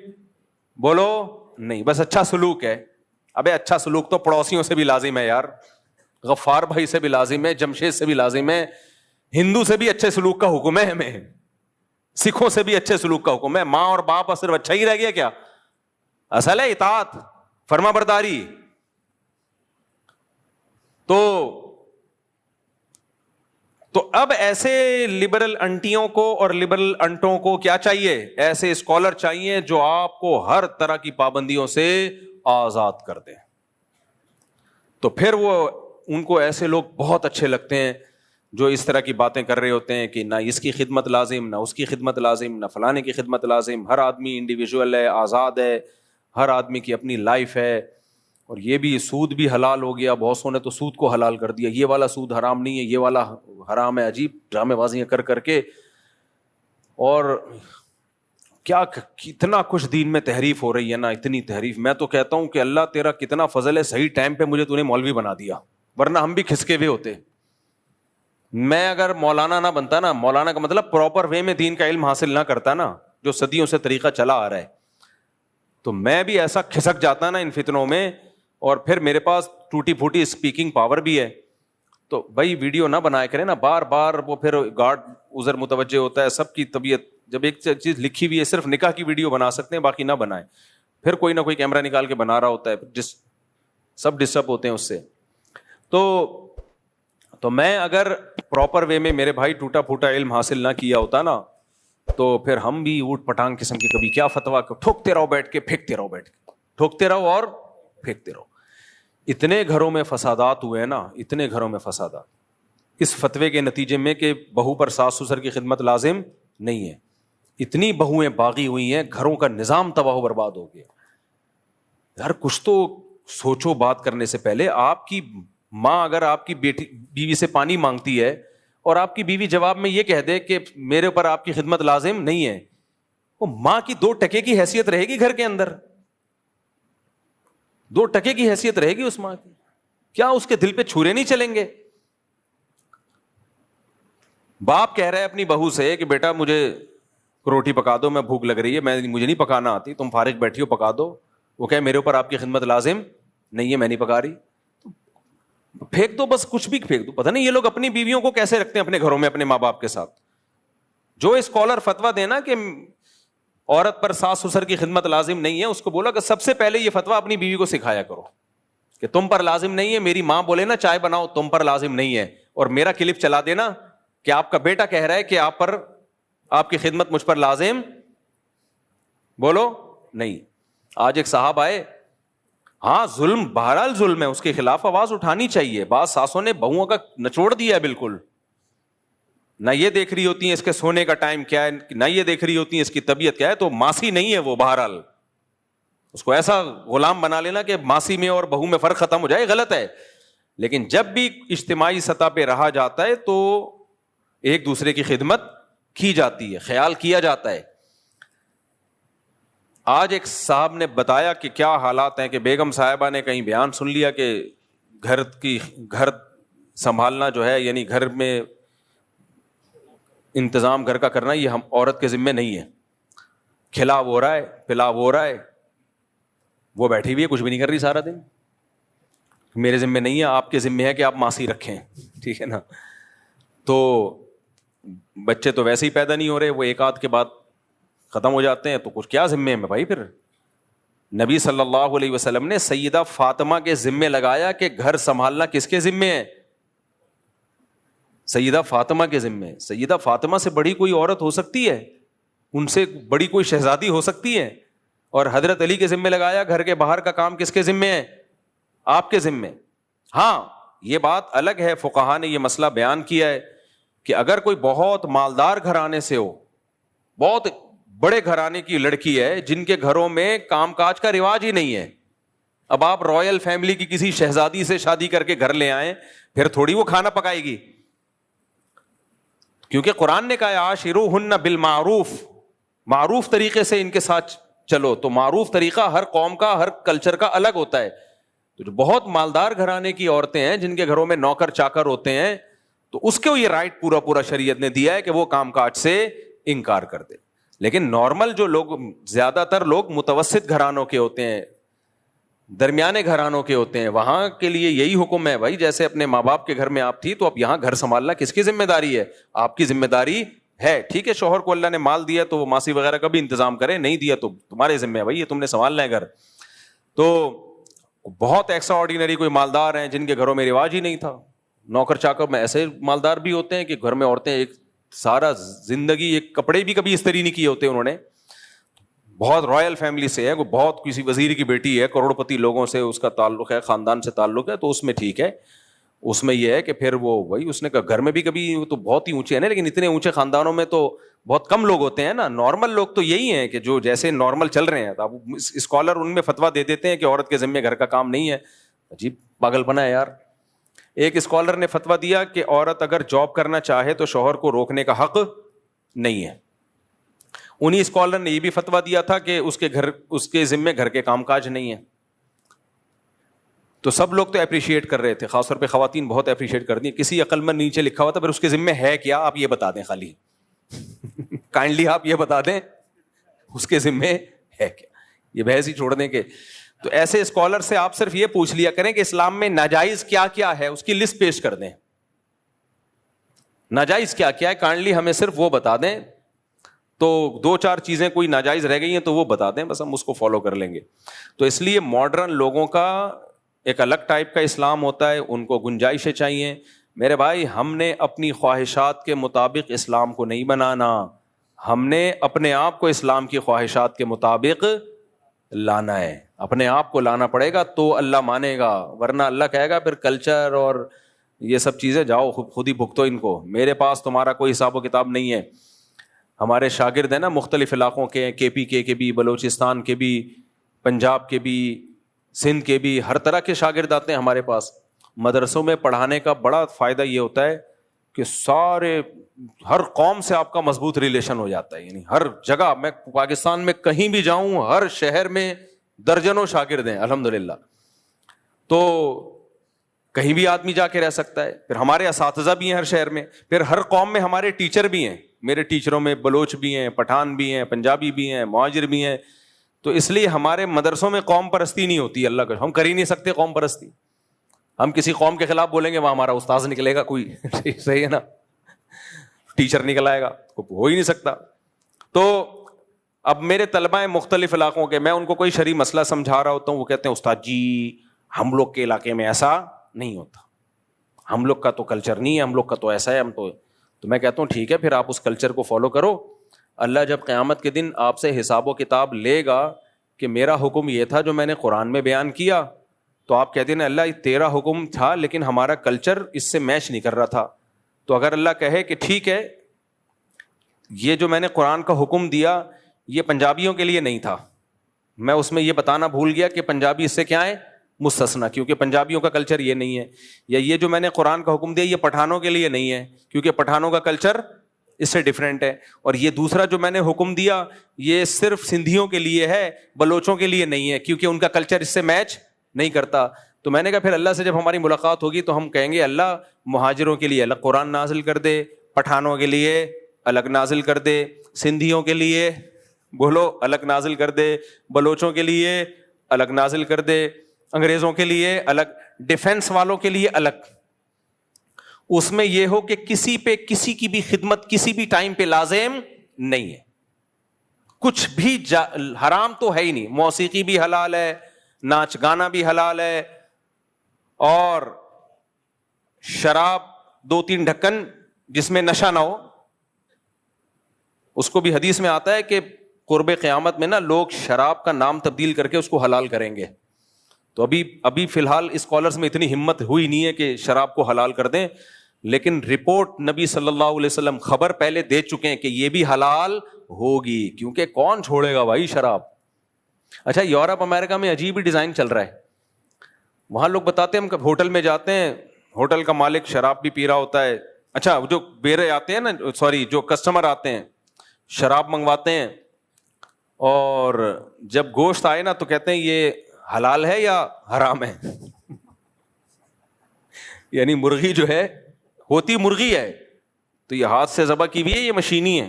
بولو نہیں, بس اچھا سلوک ہے. ابے اچھا سلوک تو پڑوسیوں سے بھی لازم ہے یار, غفار بھائی سے بھی لازم ہے, جمشید سے بھی لازم ہے, ہندو سے بھی اچھے سلوک کا حکم ہے ہمیں, سکھوں سے بھی اچھے سلوک کا حکم ہے. ماں اور باپ صرف اچھا ہی رہ گیا کیا؟ اصل ہے اطاعت, فرما برداری. تو اب ایسے لبرل انٹیوں کو اور لبرل انٹوں کو کیا چاہیے؟ ایسے اسکالر چاہیے جو آپ کو ہر طرح کی پابندیوں سے آزاد کر دیں. تو پھر وہ ان کو ایسے لوگ بہت اچھے لگتے ہیں جو اس طرح کی باتیں کر رہے ہوتے ہیں کہ نہ اس کی خدمت لازم, نہ اس کی خدمت لازم, نہ فلانے کی خدمت لازم. ہر آدمی انڈیویجول ہے, آزاد ہے, ہر آدمی کی اپنی لائف ہے. اور یہ بھی سود بھی حلال ہو گیا, بہت سو نے تو سود کو حلال کر دیا, یہ والا سود حرام نہیں ہے, یہ والا حرام ہے. عجیب ڈرامے بازیاں کر کے, اور کیا کتنا کچھ دین میں تحریف ہو رہی ہے نا, اتنی تحریف. میں تو کہتا ہوں کہ اللہ تیرا کتنا فضل ہے, صحیح ٹائم پہ مجھے تو نے مولوی بنا دیا, ورنہ ہم بھی کھسکے ہوئے ہوتے. میں اگر مولانا نہ بنتا نا, مولانا کا مطلب پراپر وے میں دین کا علم حاصل نہ کرتا نا, جو صدیوں سے طریقہ چلا آ رہا ہے, تو میں بھی ایسا کھسک جاتا نا ان فتنوں میں. اور پھر میرے پاس ٹوٹی پھوٹی اسپیکنگ پاور بھی ہے, تو بھائی ویڈیو نہ بنایا کریں نا بار بار, وہ پھر گارڈ ادھر متوجہ ہوتا ہے. سب کی طبیعت, جب ایک چیز لکھی ہوئی ہے صرف نکاح کی ویڈیو بنا سکتے ہیں, باقی نہ بنائیں. پھر کوئی نہ کوئی کیمرہ نکال کے بنا رہا ہوتا ہے, سب ڈسٹرب ہوتے ہیں اس سے. تو میں اگر پراپر وے میں میرے بھائی ٹوٹا پھوٹا علم حاصل نہ کیا ہوتا نا, تو پھر ہم بھی اوٹ پٹانگ قسم کے کبھی کیا فتوا ٹھوکتے رہو بیٹھ کے, پھینکتے رہو بیٹھ کے, ٹھوکتے رہو اور پھینکتے رہو. اتنے گھروں میں فسادات ہوئے ہیں نا, اتنے گھروں میں فسادات, اس فتوے کے نتیجے میں کہ بہو پر ساس سسر کی خدمت لازم نہیں ہے. اتنی بہویں باغی ہوئی ہیں, گھروں کا نظام تباہ و برباد ہو گیا. یار کچھ تو سوچو بات کرنے سے پہلے. آپ کی ماں اگر آپ کی بیوی سے پانی مانگتی ہے اور آپ کی بیوی جواب میں یہ کہہ دے کہ میرے اوپر آپ کی خدمت لازم نہیں ہے, وہ ماں کی 2 ٹکے کی حیثیت رہے گی گھر کے اندر؟ 2 ٹکے کی حیثیت رہے گی اس ماں کی؟ کیا اس کے دل پہ چھرے نہیں چلیں گے؟ باپ کہہ رہا ہے اپنی بہو سے کہ بیٹا مجھے روٹی پکا دو, میں بھوک لگ رہی ہے, مجھے نہیں پکانا آتی, تم فارغ بیٹھی ہو پکا دو. وہ کہے میرے اوپر آپ کی خدمت لازم نہیں ہے, میں نہیں پکا رہی. پھینک دو, بس کچھ بھی پھینک دو. پتہ نہیں یہ لوگ اپنی بیویوں کو کیسے رکھتے ہیں اپنے گھروں میں اپنے ماں باپ کے ساتھ. جو اسکالر فتویٰ دینا کہ عورت پر ساس سسر کی خدمت لازم نہیں ہے, اس کو بولا کہ سب سے پہلے یہ فتویٰ اپنی بیوی کو سکھایا کرو کہ تم پر لازم نہیں ہے. میری ماں بولے نا چائے بناؤ, تم پر لازم نہیں ہے, اور میرا کلپ چلا دینا کہ آپ کا بیٹا کہہ رہا ہے کہ آپ کی خدمت مجھ پر لازم, بولو نہیں. آج ایک صاحب آئے, ہاں ظلم بہرحال ظلم ہے, اس کے خلاف آواز اٹھانی چاہیے. بعض ساسوں نے بہوؤں کا نچوڑ دیا ہے بالکل, نہ یہ دیکھ رہی ہوتی ہیں اس کے سونے کا ٹائم کیا ہے, نہ یہ دیکھ رہی ہوتی ہیں اس کی طبیعت کیا ہے. تو ماسی نہیں ہے وہ, بہرحال اس کو ایسا غلام بنا لینا کہ ماسی میں اور بہو میں فرق ختم ہو جائے, غلط ہے. لیکن جب بھی اجتماعی سطح پہ رہا جاتا ہے تو ایک دوسرے کی خدمت کی جاتی ہے, خیال کیا جاتا ہے. آج ایک صاحب نے بتایا کہ کیا حالات ہیں کہ بیگم صاحبہ نے کہیں بیان سن لیا کہ گھر سنبھالنا جو ہے، یعنی گھر میں انتظام گھر کا کرنا، یہ ہم عورت کے ذمے نہیں ہے. کھلا ہو رہا ہے، پلا ہو رہا ہے، وہ بیٹھی ہوئی ہے کچھ بھی نہیں کر رہی سارا دن. میرے ذمہ نہیں ہے، آپ کے ذمہ ہے کہ آپ ماسی رکھیں. ٹھیک ہے نا. تو بچے تو ویسے ہی پیدا نہیں ہو رہے، وہ ایک آدھ کے بعد ختم ہو جاتے ہیں، تو کچھ کیا ذمے میں بھائی. پھر نبی صلی اللہ علیہ وسلم نے سیدہ فاطمہ کے ذمے لگایا کہ گھر سنبھالنا کس کے ذمے ہے؟ سیدہ فاطمہ کے ذمے. سیدہ فاطمہ سے بڑی کوئی عورت ہو سکتی ہے؟ ان سے بڑی کوئی شہزادی ہو سکتی ہے؟ اور حضرت علی کے ذمے لگایا گھر کے باہر کا کام کس کے ذمے ہے؟ آپ کے ذمے. ہاں یہ بات الگ ہے، فقہا نے یہ مسئلہ بیان کیا ہے کہ اگر کوئی بہت مالدار گھرانے سے ہو، بہت بڑے گھرانے کی لڑکی ہے جن کے گھروں میں کام کاج کا رواج ہی نہیں ہے، اب آپ رائل فیملی کی کسی شہزادی سے شادی کر کے گھر لے آئیں، پھر تھوڑی وہ کھانا پکائے گی. کیونکہ قرآن نے کہا عاشروہن بالمعروف، معروف طریقے سے ان کے ساتھ چلو. تو معروف طریقہ ہر قوم کا، ہر کلچر کا الگ ہوتا ہے. تو جو بہت مالدار گھرانے کی عورتیں ہیں جن کے گھروں میں نوکر چاکر ہوتے ہیں، تو اس کو یہ رائٹ پورا شریعت نے دیا ہے کہ وہ کام کاج سے انکار کر دے. لیکن نارمل جو لوگ، زیادہ تر لوگ متوسط گھرانوں کے ہوتے ہیں، درمیانے گھرانوں کے ہوتے ہیں، وہاں کے لیے یہی حکم ہے بھائی. جیسے اپنے ماں باپ کے گھر میں آپ تھی، تو اب یہاں گھر سنبھالنا کس کی ذمہ داری ہے؟ آپ کی ذمہ داری ہے. ٹھیک ہے، شوہر کو اللہ نے مال دیا تو وہ ماسی وغیرہ کا بھی انتظام کرے، نہیں دیا تو تمہارے ذمہ ہے بھائی، یہ تم نے سنبھالنا ہے گھر. تو بہت ایکسٹرا آرڈینری کوئی مالدار ہیں جن کے گھروں میں رواج ہی نہیں تھا. نوکر چاکر میں ایسے مالدار بھی ہوتے ہیں کہ گھر میں عورتیں ایک سارا زندگی ایک کپڑے بھی کبھی استری نہیں کیے ہوتے انہوں نے. بہت رائل فیملی سے ہے، بہت کسی وزیر کی بیٹی ہے، کروڑ پتی لوگوں سے اس کا تعلق ہے، خاندان سے تعلق ہے، تو اس میں ٹھیک ہے. اس میں یہ ہے کہ پھر وہ وہی اس نے کہا گھر میں بھی کبھی تو بہت ہی اونچے ہیں نا، لیکن اتنے اونچے خاندانوں میں تو بہت کم لوگ ہوتے ہیں نا. نارمل لوگ تو یہی ہیں کہ جو جیسے نارمل چل رہے ہیں. اب اسکالر ان میں فتویٰ دے دیتے ہیں کہ عورت کے ذمہ گھر کا کام نہیں ہے. عجیب پاگل بنا ہے یار. ایک اسکالر نے فتویٰ دیا کہ عورت اگر جاب کرنا چاہے تو شوہر کو روکنے کا حق نہیں ہے. انہی اسکالر نے یہ بھی فتویٰ دیا تھا کہ اس کے ذمہ گھر کے کام کاج نہیں ہے. تو سب لوگ تو اپریشیٹ کر رہے تھے، خاص طور پہ خواتین بہت اپریشیٹ کر دی. کسی عقل مند نیچے لکھا ہوا تھا پھر اس کے ذمہ ہے کیا، آپ یہ بتا دیں خالی کائنڈلی آپ یہ بتا دیں اس کے ذمہ ہے کیا. یہ بحث ہی چھوڑ دیں. کہ تو ایسے اسکالر سے آپ صرف یہ پوچھ لیا کریں کہ اسلام میں ناجائز کیا کیا ہے، اس کی لسٹ پیش کر دیں. ناجائز کیا کیا ہے کائنڈلی ہمیں صرف وہ بتا دیں. تو 2-4 چیزیں کوئی ناجائز رہ گئی ہیں تو وہ بتا دیں، بس ہم اس کو فالو کر لیں گے. تو اس لیے ماڈرن لوگوں کا ایک الگ ٹائپ کا اسلام ہوتا ہے، ان کو گنجائشیں چاہیے. میرے بھائی ہم نے اپنی خواہشات کے مطابق اسلام کو نہیں بنانا، ہم نے اپنے آپ کو اسلام کی خواہشات کے مطابق لانا ہے. اپنے آپ کو لانا پڑے گا تو اللہ مانے گا، ورنہ اللہ کہے گا پھر کلچر اور یہ سب چیزیں جاؤ خود ہی بھگتو ان کو، میرے پاس تمہارا کوئی حساب و کتاب نہیں ہے. ہمارے شاگرد ہیں نا مختلف علاقوں کے، KPK کے بھی، بلوچستان کے بھی، پنجاب کے بھی، سندھ کے بھی، ہر طرح کے شاگرد آتے ہیں ہمارے پاس. مدرسوں میں پڑھانے کا بڑا فائدہ یہ ہوتا ہے کہ ہر قوم سے آپ کا مضبوط ریلیشن ہو جاتا ہے. یعنی ہر جگہ، میں پاکستان میں کہیں بھی جاؤں، ہر شہر میں درجنوں شاگرد ہیں الحمدللہ. تو کہیں بھی آدمی جا کے رہ سکتا ہے. پھر ہمارے اساتذہ بھی ہیں ہر شہر میں، پھر ہر قوم میں ہمارے ٹیچر بھی ہیں. میرے ٹیچروں میں بلوچ بھی ہیں، پٹھان بھی ہیں، پنجابی بھی ہیں، مہاجر بھی ہیں. تو اس لیے ہمارے مدرسوں میں قوم پرستی نہیں ہوتی. اللہ کا ہم کر ہی نہیں سکتے قوم پرستی. ہم کسی قوم کے خلاف بولیں گے وہاں ہمارا استاذ نکلے گا کوئی صحیح ہے نا، ٹیچر نکل آئے گا، ہو ہی نہیں سکتا. تو اب میرے طلبہ ہیں مختلف علاقوں کے، میں ان کو کوئی شرعی مسئلہ سمجھا رہا ہوتا ہوں، وہ کہتے ہیں استاد جی ہم لوگ کے علاقے میں ایسا نہیں ہوتا، ہم لوگ کا تو کلچر نہیں ہے، ہم لوگ کا تو ایسا ہے. ہم تو میں کہتا ہوں ٹھیک ہے پھر آپ اس کلچر کو فالو کرو. اللہ جب قیامت کے دن آپ سے حساب و کتاب لے گا کہ میرا حکم یہ تھا جو میں نے قرآن میں بیان کیا، تو آپ کہتے ہیں اللہ تیرا حکم تھا لیکن ہمارا کلچر اس سے میچ نہیں کر رہا تھا. تو اگر اللہ کہے کہ ٹھیک ہے یہ جو میں نے قرآن کا حکم دیا یہ پنجابیوں کے لیے نہیں تھا، میں اس میں یہ بتانا بھول گیا کہ پنجابی اس سے کیا ہے مستثنا، کیونکہ پنجابیوں کا کلچر یہ نہیں ہے. یا یہ جو میں نے قرآن کا حکم دیا یہ پٹھانوں کے لیے نہیں ہے کیونکہ پٹھانوں کا کلچر اس سے ڈفرینٹ ہے. اور یہ دوسرا جو میں نے حکم دیا یہ صرف سندھیوں کے لیے ہے, بلوچوں کے لیے نہیں ہے, کیونکہ ان کا کلچر اس سے میچ نہیں کرتا. تو میں نے کہا پھر اللہ سے جب ہماری ملاقات ہوگی تو ہم کہیں گے اللہ مہاجروں کے لیے الگ قرآن نازل کر دے, پٹھانوں کے لیے الگ نازل کر دے, سندھیوں کے لیے بولو الگ نازل کر دے, بلوچوں کے لیے الگ نازل کر دے, انگریزوں کے لیے الگ, ڈیفنس والوں کے لیے الگ. اس میں یہ ہو کہ کسی پہ کسی کی بھی خدمت کسی بھی ٹائم پہ لازم نہیں ہے, کچھ بھی حرام تو ہے ہی نہیں. موسیقی بھی حلال ہے, ناچ گانا بھی حلال ہے, اور شراب 2-3 ڈھکن جس میں نشہ نہ ہو, اس کو بھی حدیث میں آتا ہے کہ قرب قیامت میں نا لوگ شراب کا نام تبدیل کر کے اس کو حلال کریں گے. تو ابھی فی الحال اسکالرز میں اتنی ہمت ہوئی نہیں ہے کہ شراب کو حلال کر دیں, لیکن رپورٹ نبی صلی اللہ علیہ وسلم خبر پہلے دے چکے ہیں کہ یہ بھی حلال ہوگی, کیونکہ کون چھوڑے گا بھائی شراب. اچھا یورپ امریکہ میں عجیب ہی ڈیزائن چل رہا ہے, وہاں لوگ بتاتے ہیں ہم ہوٹل میں جاتے ہیں, ہوٹل کا مالک شراب بھی پی رہا ہوتا ہے. اچھا جو بیرے آتے ہیں نا, سوری جو کسٹمر آتے ہیں شراب منگواتے ہیں, اور جب گوشت آئے نا تو کہتے ہیں یہ حلال ہے یا حرام ہے. یعنی مرغی جو ہے ہوتی مرغی ہے, تو یہ ہاتھ سے ذبح کی ہوئی ہے یہ مشینی ہے.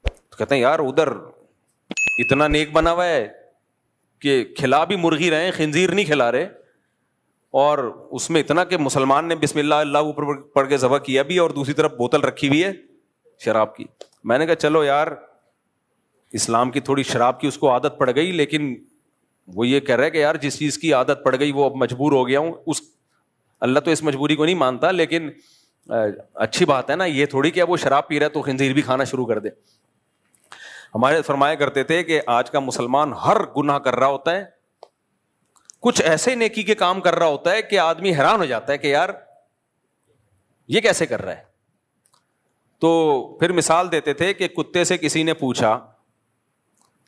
تو کہتے ہیں یار ادھر اتنا نیک بنا ہوا ہے کہ کھلا بھی مرغی رہے, خنزیر نہیں کھلا رہے, اور اس میں اتنا کہ مسلمان نے بسم اللہ اللہ اوپر پڑھ کے ذبح کیا بھی, اور دوسری طرف بوتل رکھی ہوئی ہے شراب کی. میں نے کہا چلو یار اسلام کی تھوڑی شراب کی اس کو عادت پڑ گئی, لیکن وہ یہ کہہ رہا ہے کہ یار جس چیز کی عادت پڑ گئی وہ اب مجبور ہو گیا ہوں. اللہ تو اس مجبوری کو نہیں مانتا, لیکن اچھی بات ہے نا, یہ تھوڑی کہ اب وہ شراب پی رہا ہے تو خنزیر بھی کھانا شروع کر دے. ہمارے فرمایا کرتے تھے کہ آج کا مسلمان ہر گناہ کر رہا ہوتا ہے, کچھ ایسے نیکی کے کام کر رہا ہوتا ہے کہ آدمی حیران ہو جاتا ہے کہ یار یہ کیسے کر رہا ہے. تو پھر مثال دیتے تھے کہ کتے سے کسی نے پوچھا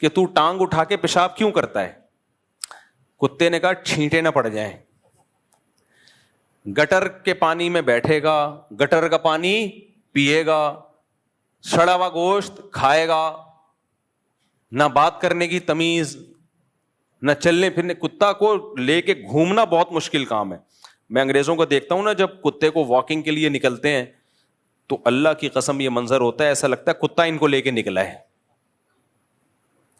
کہ تو ٹانگ اٹھا کے پیشاب کیوں کرتا ہے؟ کتے نے کہا چھینٹے نہ پڑ جائیں. گٹر کے پانی میں بیٹھے گا, گٹر کا پانی پیے گا, سڑا ہوا گوشت کھائے گا, نہ بات کرنے کی تمیز, نہ چلنے پھرنے. کتا کو لے کے گھومنا بہت مشکل کام ہے. میں انگریزوں کو دیکھتا ہوں نا, جب کتے کو واکنگ کے لیے نکلتے ہیں تو اللہ کی قسم یہ منظر ہوتا ہے, ایسا لگتا ہے کتا ان کو لے کے نکلا ہے.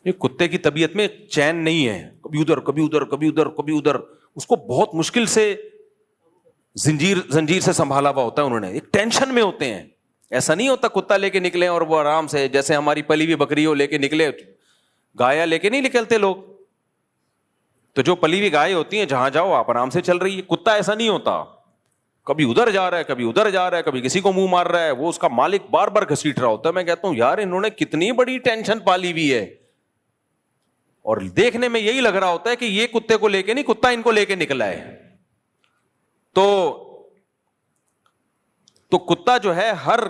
یہ کتے کی طبیعت میں چین نہیں ہے, کبھی ادھر کبھی ادھر کبھی ادھر کبھی ادھر. اس کو بہت مشکل سے زنجیر سے سنبھالا ہوا ہوتا ہے انہوں نے, ایک ٹینشن میں ہوتے ہیں. ایسا نہیں ہوتا کتا لے کے نکلے اور وہ آرام سے جیسے ہماری پلی ہوئی بکری ہو لے کے نکلے. گایا لے کے نہیں نکلتے لوگ, تو جو پلی ہوئی گائے ہوتی ہیں جہاں جاؤ آپ آرام سے چل رہی ہے. کتا ایسا نہیں ہوتا, کبھی ادھر جا رہا ہے کبھی ادھر جا رہا ہے, کبھی کسی کو منہ مار رہا ہے, وہ اس کا مالک بار بار گھسیٹ رہا ہوتا ہے. میں کہتا ہوں یار انہوں نے کتنی بڑی ٹینشن پالی ہوئی ہے, اور دیکھنے میں یہی لگ رہا ہوتا ہے کہ یہ کتے کو لے کے نہیں, کتا ان کو لے کے نکلا ہے. تو کتا جو ہے ہر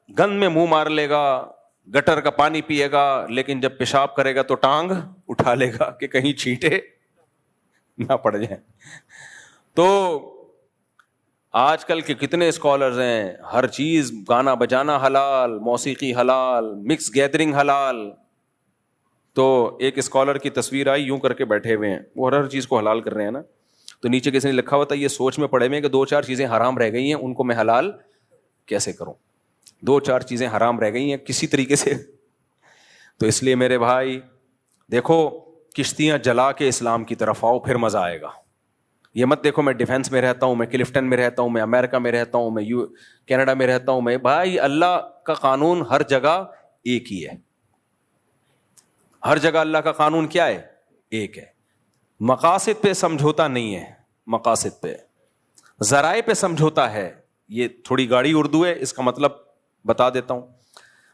گند میں منہ مار لے گا, گٹر کا پانی پیے گا, لیکن جب پیشاب کرے گا تو ٹانگ اٹھا لے گا کہ کہیں چھینٹے نہ پڑ جائیں. تو آج کل کے کتنے اسکالرز ہیں, ہر چیز گانا بجانا حلال, موسیقی حلال, مکس گیدرنگ حلال. تو ایک اسکالر کی تصویر آئی, یوں کر کے بیٹھے ہوئے ہیں, وہ ہر چیز کو حلال کر رہے ہیں نا. تو نیچے کسی نے لکھا ہوا تھا یہ سوچ میں پڑے ہوئے کہ 2-4 چیزیں حرام رہ گئی ہیں, ان کو میں حلال کیسے کروں. 2-4 چیزیں حرام رہ گئی ہیں کسی طریقے سے. تو اس لیے میرے بھائی دیکھو, کشتیاں جلا کے اسلام کی طرف آؤ, پھر مزہ آئے گا. یہ مت دیکھو میں ڈیفینس میں رہتا ہوں, میں کلفٹن میں رہتا ہوں, میں امریکہ میں رہتا ہوں, میں کینیڈا میں رہتا ہوں. میں بھائی اللہ کا قانون ہر جگہ ایک ہی ہے. ہر جگہ اللہ کا قانون کیا ہے؟ ایک ہے. مقاصد پہ سمجھوتا نہیں ہے, مقاصد پہ, ذرائع پہ سمجھوتا ہے. یہ تھوڑی گاڑی اردو ہے, اس کا مطلب بتا دیتا ہوں.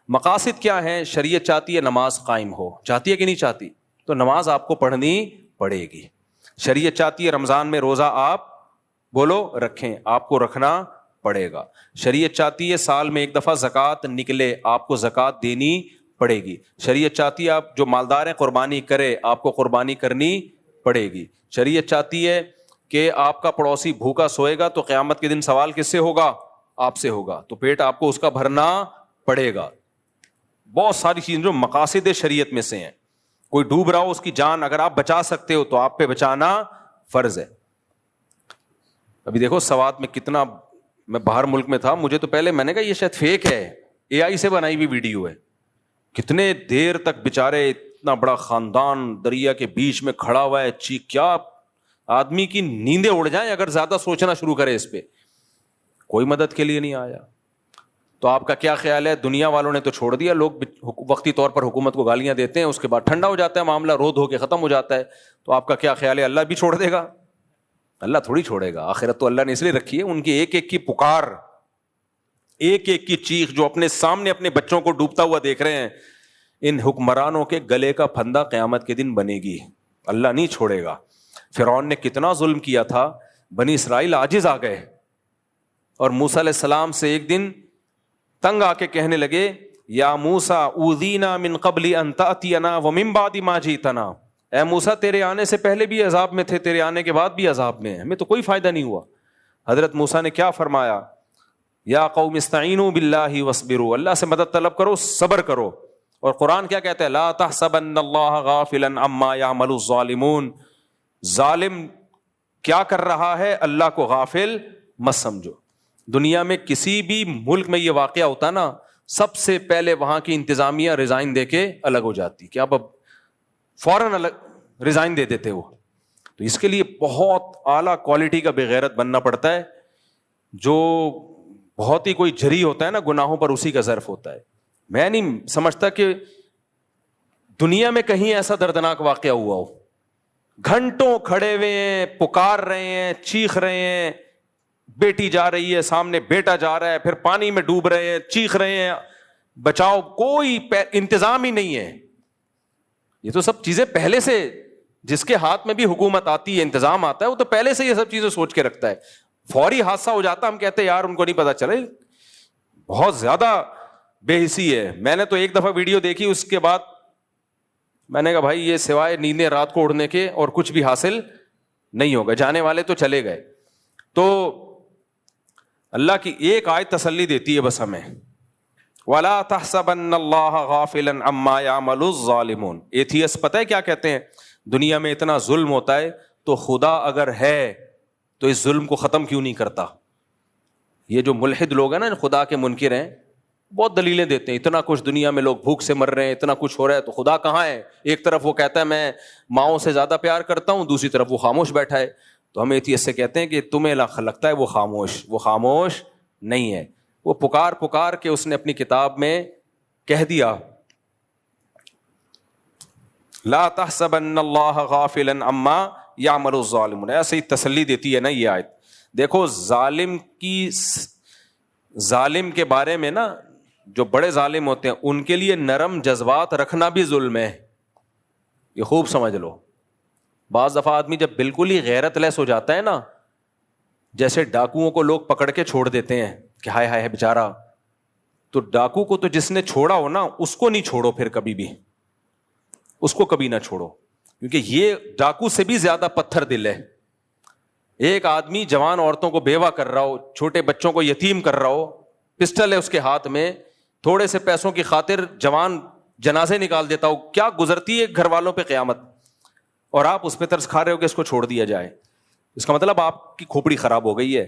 مقاصد کیا ہے؟ شریعت چاہتی ہے نماز قائم ہو, چاہتی ہے کہ نہیں چاہتی؟ تو نماز آپ کو پڑھنی پڑے گی. شریعت چاہتی ہے رمضان میں روزہ آپ بولو رکھیں, آپ کو رکھنا پڑے گا. شریعت چاہتی ہے سال میں ایک دفعہ زکوٰۃ نکلے, آپ کو زکوٰۃ دینی پڑے گی. شریعت چاہتی ہے آپ جو مالدار ہیں قربانی کرے, آپ کو قربانی کرنی پڑے گی. شریعت چاہتی ہے کہ آپ کا پڑوسی بھوکا سوئے گا تو قیامت کے دن سوال کس سے ہوگا؟ آپ سے ہوگا. تو پیٹ آپ کو اس کا بھرنا پڑے گا. بہت ساری چیزیں جو مقاصد شریعت میں سے ہیں. کوئی ڈوب رہا ہو اس کی جان اگر آپ بچا سکتے ہو تو آپ پہ بچانا فرض ہے. ابھی دیکھو سوات میں کتنا, میں باہر ملک میں تھا, مجھے تو پہلے میں نے کہا یہ شاید فیک ہے, اے آئی سے بنائی ہوئی ویڈیو ہے. کتنے دیر تک بےچارے, اتنا بڑا خاندان دریا کے بیچ میں کھڑا ہوا ہے, کیا آدمی کی نیندیں اڑ جائیں اگر زیادہ سوچنا شروع کرے اس پہ. کوئی مدد کے لیے نہیں آیا. تو آپ کا کیا خیال ہے؟ دنیا والوں نے تو چھوڑ دیا, لوگ وقتی طور پر حکومت کو گالیاں دیتے ہیں, اس کے بعد ٹھنڈا ہو جاتا ہے معاملہ, رو دھو کے ختم ہو جاتا ہے. تو آپ کا کیا خیال ہے, اللہ بھی چھوڑ دے گا؟ اللہ تھوڑی چھوڑے گا. آخرت تو اللہ نے اس لیے رکھی ہے, ان کی ایک ایک کی پکار, ایک ایک کی چیخ جو اپنے سامنے اپنے بچوں کو ڈوبتا ہوا دیکھ رہے ہیں, ان حکمرانوں کے گلے کا پھندا قیامت کے دن بنے گی. اللہ نہیں چھوڑے گا. فرعون نے کتنا ظلم کیا تھا, بنی اسرائیل عاجز آ گئے, اور موسیٰ علیہ السلام سے ایک دن تنگ آ کے کہنے لگے, یا موسیٰ اوذینا من قبل ان تأتینا ومن بعد ما جئتنا, اے موسیٰ تیرے آنے سے پہلے بھی عذاب میں تھے, تیرے آنے کے بعد بھی عذاب میں ہیں, ہمیں تو کوئی فائدہ نہیں ہوا. حضرت موسیٰ نے کیا فرمایا, یا قوم استعینوا باللہ واصبروا, اللہ سے مدد طلب کرو, صبر کرو. اور قرآن کیا کہتا ہے, لا تحسبن اللہ غافلا عما یعمل الظالمون, ظالم کیا کر رہا ہے اللہ کو غافل مت سمجھو. دنیا میں کسی بھی ملک میں یہ واقعہ ہوتا نا, سب سے پہلے وہاں کی انتظامیہ ریزائن دے کے الگ ہو جاتی, کہ اب فوراً الگ ریزائن دے دیتے وہ. تو اس کے لیے بہت اعلیٰ کوالٹی کا بغیرت بننا پڑتا ہے, جو بہت ہی کوئی جری ہوتا ہے نا گناہوں پر, اسی کا ظرف ہوتا ہے. میں نہیں سمجھتا کہ دنیا میں کہیں ایسا دردناک واقعہ ہوا ہو. گھنٹوں کھڑے ہوئے ہیں, پکار رہے ہیں, چیخ رہے ہیں, بیٹی جا رہی ہے سامنے, بیٹا جا رہا ہے, پھر پانی میں ڈوب رہے ہیں, چیخ رہے ہیں بچاؤ, کوئی انتظام ہی نہیں ہے. یہ تو سب چیزیں پہلے سے, جس کے ہاتھ میں بھی حکومت آتی ہے, انتظام آتا ہے, وہ تو پہلے سے یہ سب چیزیں سوچ کے رکھتا ہے. فوری حادثہ ہو جاتا, ہم کہتے ہیں یار ان کو نہیں پتا چلے, بہت زیادہ بے حسی ہے. میں نے تو ایک دفعہ ویڈیو دیکھی, اس کے بعد میں نے کہا بھائی یہ سوائے نیندیں رات کو اڑنے کے اور کچھ بھی حاصل نہیں ہوگا, جانے والے تو چلے گئے. تو اللہ کی ایک آیت تسلی دیتی ہے بس ہمیں, وَلَا تَحْسَبَنَّ اللَّهَ غَافِلًا عَمَّا يَعْمَلُ الظَّالِمُونَ. ایتھیس پتہ ہے کیا کہتے ہیں, دنیا میں اتنا ظلم ہوتا ہے تو خدا اگر ہے تو اس ظلم کو ختم کیوں نہیں کرتا. یہ جو ملحد لوگ ہیں نا, خدا کے منکر ہیں, بہت دلیلیں دیتے ہیں, اتنا کچھ دنیا میں لوگ بھوک سے مر رہے ہیں, اتنا کچھ ہو رہا ہے, تو خدا کہاں ہے؟ ایک طرف وہ کہتا ہے میں ماؤں سے زیادہ پیار کرتا ہوں, دوسری طرف وہ خاموش بیٹھا ہے. تو ہم ایتھیس سے کہتے ہیں کہ تمہیں لگتا ہے وہ خاموش نہیں ہے. وہ پکار کے اس نے اپنی کتاب میں کہہ دیا, لا تحسبن اللہ غافلا عما یعمل الظالمون. ایسے ہی تسلی دیتی ہے نا یہ آیت. دیکھو ظالم کے بارے میں نا, جو بڑے ظالم ہوتے ہیں ان کے لیے نرم جذبات رکھنا بھی ظلم ہے, یہ خوب سمجھ لو. بعض دفعہ آدمی جب بالکل ہی غیرت لیس ہو جاتا ہے نا, جیسے ڈاکوؤں کو لوگ پکڑ کے چھوڑ دیتے ہیں کہ ہائے ہائے بیچارہ, تو ڈاکو کو تو جس نے چھوڑا ہو نا, اس کو نہیں چھوڑو پھر کبھی بھی, اس کو کبھی نہ چھوڑو, کیونکہ یہ ڈاکو سے بھی زیادہ پتھر دل ہے. ایک آدمی جوان عورتوں کو بیوہ کر رہا ہو, چھوٹے بچوں کو یتیم کر رہا ہو, پسٹل ہے اس کے ہاتھ میں, تھوڑے سے پیسوں کی خاطر جوان جنازے نکال دیتا ہو, کیا گزرتی ہے گھر والوں پہ قیامت, اور آپ اس پہ ترس کھا رہے ہو کہ اس کو چھوڑ دیا جائے. اس کا مطلب آپ کی کھوپڑی خراب ہو گئی ہے.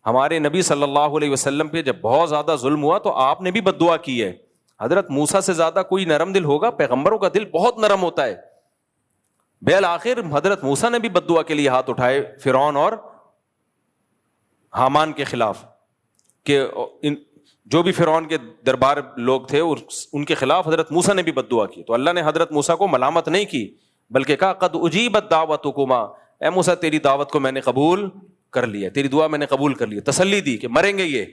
ہمارے نبی صلی اللہ علیہ وسلم پہ جب بہت زیادہ ظلم ہوا تو آپ نے بھی بد دعا کی ہے. حضرت موسیٰ سے زیادہ کوئی نرم دل ہوگا؟ پیغمبروں کا دل بہت نرم ہوتا ہے. بالآخر حضرت موسیٰ نے بھی بد دعا کے لیے ہاتھ اٹھائے فرعون اور حامان کے خلاف, کہ جو بھی فرعون کے دربار لوگ تھے ان کے خلاف حضرت موسیٰ نے بھی بد دعا کی. تو اللہ نے حضرت موسیٰ کو ملامت نہیں کی, بلکہ کہا قد اجیبت دعوتکما, اے موسیٰ تیری دعوت کو میں نے قبول کر لیا, تیری دعا میں نے قبول کر لیا. تسلی دی کہ مریں گے یہ.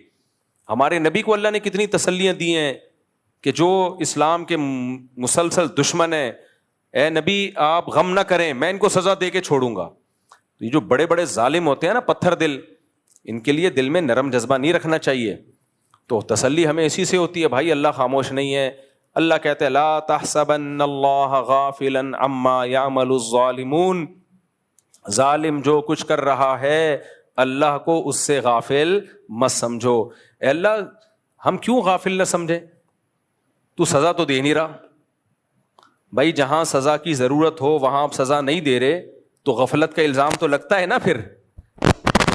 ہمارے نبی کو اللہ نے کتنی تسلیاں دی ہیں کہ جو اسلام کے مسلسل دشمن ہیں, اے نبی آپ غم نہ کریں, میں ان کو سزا دے کے چھوڑوں گا. یہ جو بڑے بڑے ظالم ہوتے ہیں نا پتھر دل, ان کے لیے دل میں نرم جذبہ نہیں رکھنا چاہیے. تو تسلی ہمیں اسی سے ہوتی ہے بھائی, اللہ خاموش نہیں ہے. اللہ کہتے ہیں لا تحسبن اللہ غافلا عما یعمل الظالمون, ظالم جو کچھ کر رہا ہے اللہ کو اس سے غافل مت سمجھو. اے اللہ ہم کیوں غافل نہ سمجھیں؟ تو سزا تو دے نہیں رہا. بھائی جہاں سزا کی ضرورت ہو وہاں آپ سزا نہیں دے رہے تو غفلت کا الزام تو لگتا ہے نا. پھر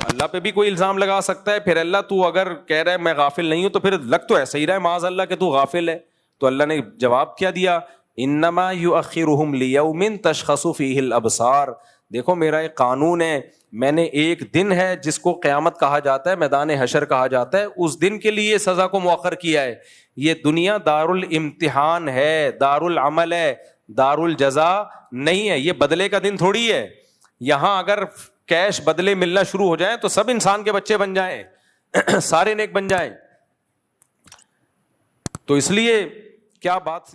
اللہ پہ بھی کوئی الزام لگا سکتا ہے. پھر اللہ تو اگر کہہ رہا ہے میں غافل نہیں ہوں تو پھر لگ تو ایسا ہی رہا ہے معاذ اللہ کہ تو غافل ہے. تو اللہ نے جواب کیا دیا, انما یؤخرہم لیوم تشخص فیہ الابصار. دیکھو میرا ایک قانون ہے, میں نے ایک دن ہے جس کو قیامت کہا جاتا ہے, میدان حشر کہا جاتا ہے, اس دن کے لیے سزا کو مؤخر کیا ہے. یہ دنیا دار الامتحان ہے, دار العمل ہے, دار الجزا نہیں ہے. یہ بدلے کا دن تھوڑی ہے. یہاں اگر کیش بدلے ملنا شروع ہو جائیں تو سب انسان کے بچے بن جائیں, سارے نیک بن جائیں. تو اس لیے کیا بات